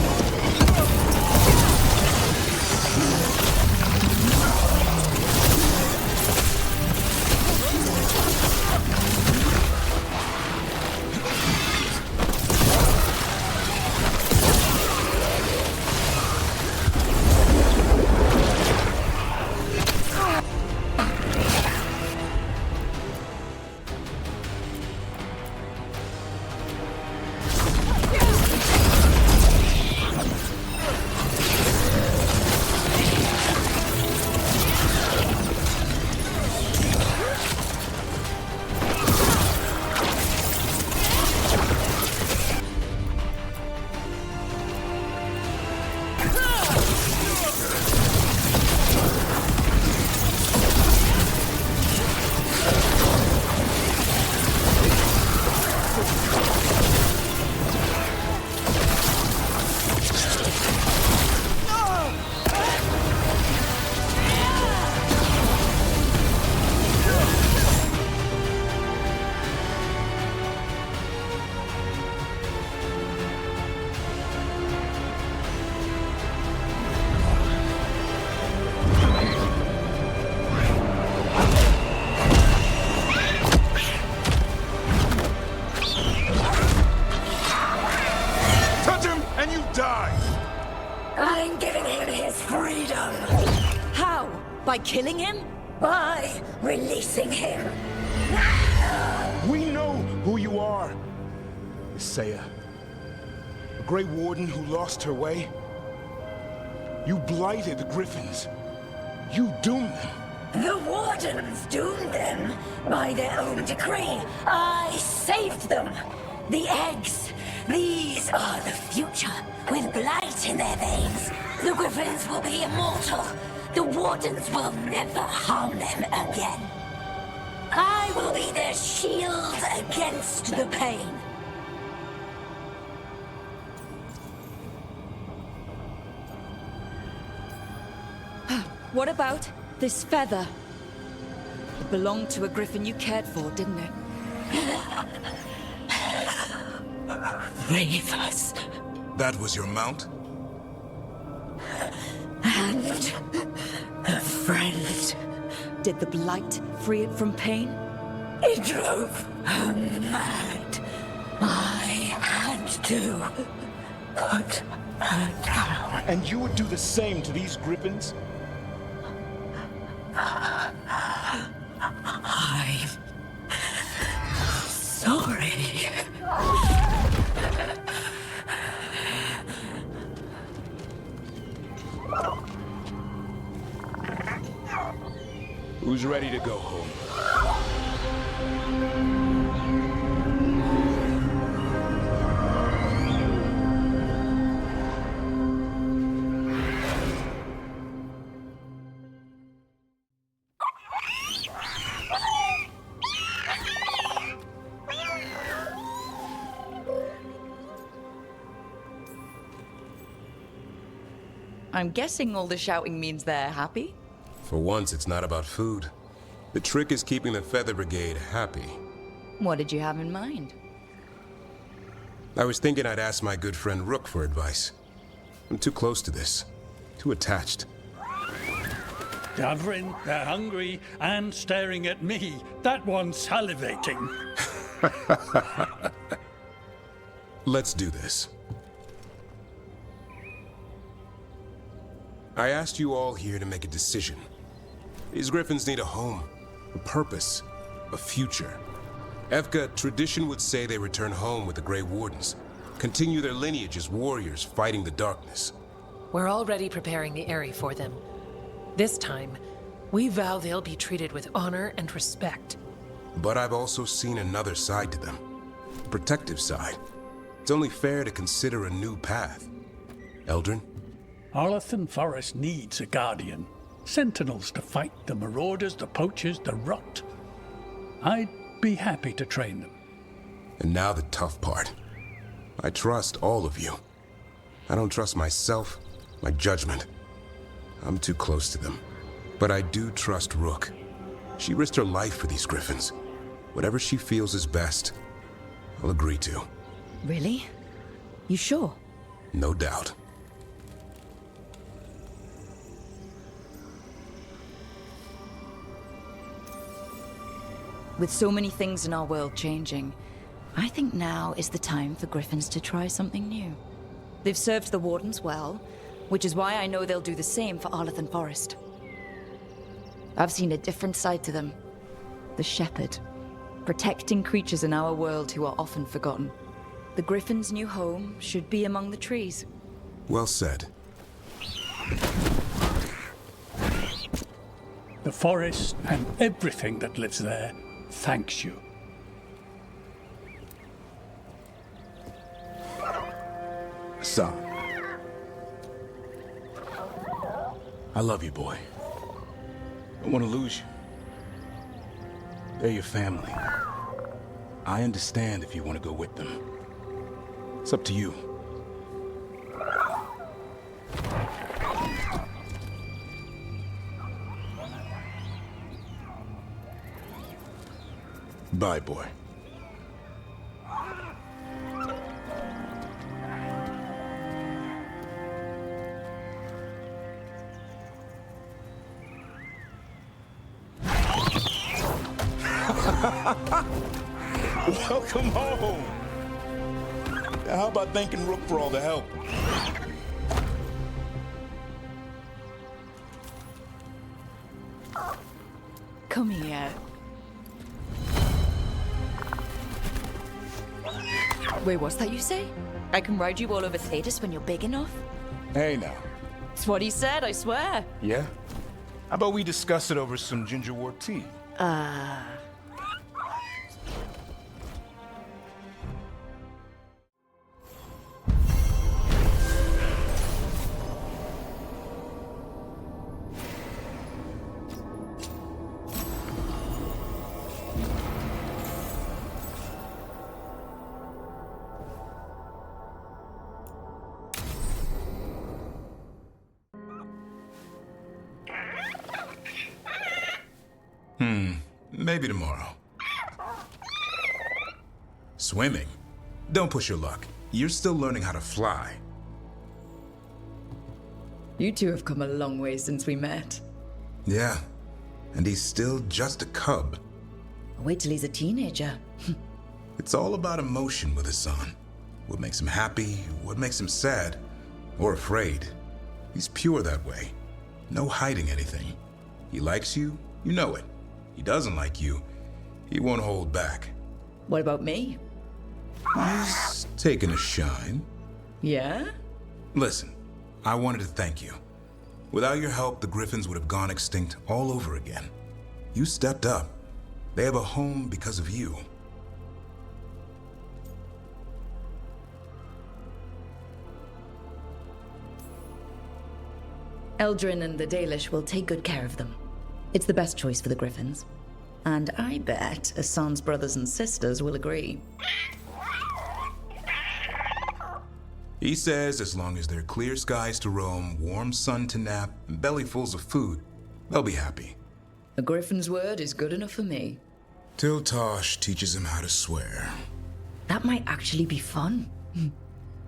Speaker 2: By killing him?
Speaker 1: By releasing him.
Speaker 6: We know who you are. Isaiah. A Grey Warden who lost her way. You blighted the Griffins. You doomed them.
Speaker 1: The Wardens doomed them by their own decree. I saved them. The eggs. These are the future, with blight in their veins. The Griffins will be immortal. The Wardens will never harm them again. I will be their shield against the pain.
Speaker 2: What about this feather? It belonged to a griffin you cared for, didn't it?
Speaker 1: Ravers.
Speaker 3: That was your mount?
Speaker 1: And a friend.
Speaker 2: Did the blight free it from pain?
Speaker 1: It drove her mad. I had to put her down.
Speaker 6: And you would do the same to these Griffins?
Speaker 1: I'm sorry.
Speaker 6: Who's ready to go home?
Speaker 2: I'm guessing all the shouting means they're happy?
Speaker 4: For once, it's not about food. The trick is keeping the Feather Brigade happy.
Speaker 2: What did you have in mind?
Speaker 4: I was thinking I'd ask my good friend Rook for advice. I'm too close to this. Too attached.
Speaker 11: Davrin, they're hungry and staring at me. That one's salivating.
Speaker 4: Let's do this. I asked you all here to make a decision. These Griffins need a home, a purpose, a future. Evka, tradition would say they return home with the Grey Wardens, continue their lineage as warriors fighting the darkness.
Speaker 9: We're already preparing the Eyrie for them. This time, we vow they'll be treated with honor and respect.
Speaker 4: But I've also seen another side to them, a protective side. It's only fair to consider a new path. Eldrin?
Speaker 11: Arlathan Forest needs a guardian. Sentinels to fight the marauders, the poachers, the rot. I'd be happy to train them.
Speaker 4: And now the tough part. I trust all of you. I don't trust myself, my judgment. I'm too close to them. But I do trust Rook. She risked her life for these Griffins. Whatever she feels is best, I'll agree to.
Speaker 2: Really? You sure?
Speaker 4: No doubt.
Speaker 2: With so many things in our world changing, I think now is the time for Griffins to try something new. They've served the Wardens well, which is why I know they'll do the same for Arlathan Forest. I've seen a different side to them. The Shepherd, protecting creatures in our world who are often forgotten. The Griffin's new home should be among the trees.
Speaker 4: Well said.
Speaker 11: The forest and everything that lives there thanks you.
Speaker 6: Son. I love you, boy. Don't want to lose you. They're your family. I understand if you want to go with them. It's up to you. Bye, boy. Welcome home. Now, how about thanking Rook for all the help?
Speaker 2: Come here. Wait, what's that you say? I can ride you all over Thetis when you're big enough?
Speaker 6: Hey now.
Speaker 2: It's what he said, I swear.
Speaker 6: Yeah? How about we discuss it over some gingerwort tea?
Speaker 3: Maybe tomorrow. Swimming? Don't push your luck. You're still learning how to fly.
Speaker 2: You two have come a long way since we met.
Speaker 3: Yeah, and he's still just a cub.
Speaker 2: Wait till he's a teenager.
Speaker 3: It's all about emotion with Hassan. What makes him happy, what makes him sad, or afraid. He's pure that way. No hiding anything. He likes you, you know it. He doesn't like you, he won't hold back.
Speaker 2: What about me?
Speaker 3: He's taken a shine.
Speaker 2: Yeah?
Speaker 3: Listen, I wanted to thank you. Without your help, the Griffins would have gone extinct all over again. You stepped up. They have a home because of you.
Speaker 2: Eldrin and the Dalish will take good care of them. It's the best choice for the Griffins. And I bet Hassan's brothers and sisters will agree.
Speaker 3: He says as long as there are clear skies to roam, warm sun to nap, and bellyfuls of food, they'll be happy.
Speaker 2: A Griffin's word is good enough for me.
Speaker 3: Till Tosh teaches him how to swear.
Speaker 2: That might actually be fun.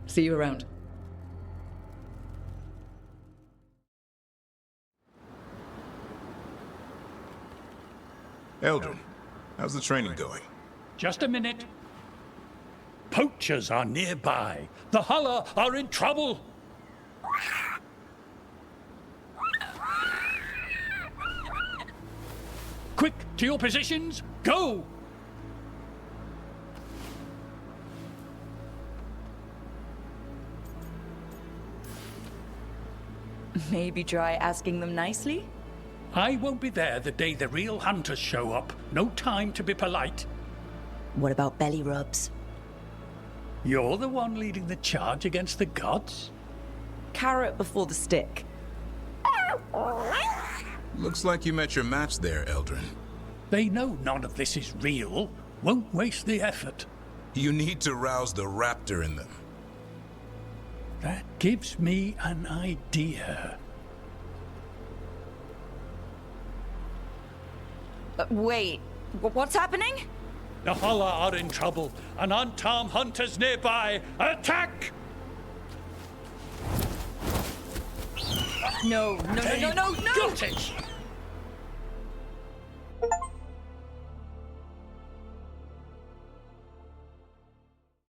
Speaker 2: See you around.
Speaker 3: Eldrin, how's the training going?
Speaker 11: Just a minute. Poachers are nearby. The Huller are in trouble. Quick, to your positions. Go!
Speaker 2: Maybe try asking them nicely?
Speaker 11: I won't be there the day the real hunters show up. No time to be polite.
Speaker 2: What about belly rubs?
Speaker 11: You're the one leading the charge against the gods?
Speaker 2: Carrot before the stick.
Speaker 3: Looks like you met your match there, Eldrin.
Speaker 11: They know none of this is real. Won't waste the effort.
Speaker 3: You need to rouse the raptor in them.
Speaker 11: That gives me an idea.
Speaker 2: Wait, what's happening?
Speaker 11: The Huller are in trouble. An unarmed hunters nearby. Attack!
Speaker 2: No.
Speaker 11: Got it!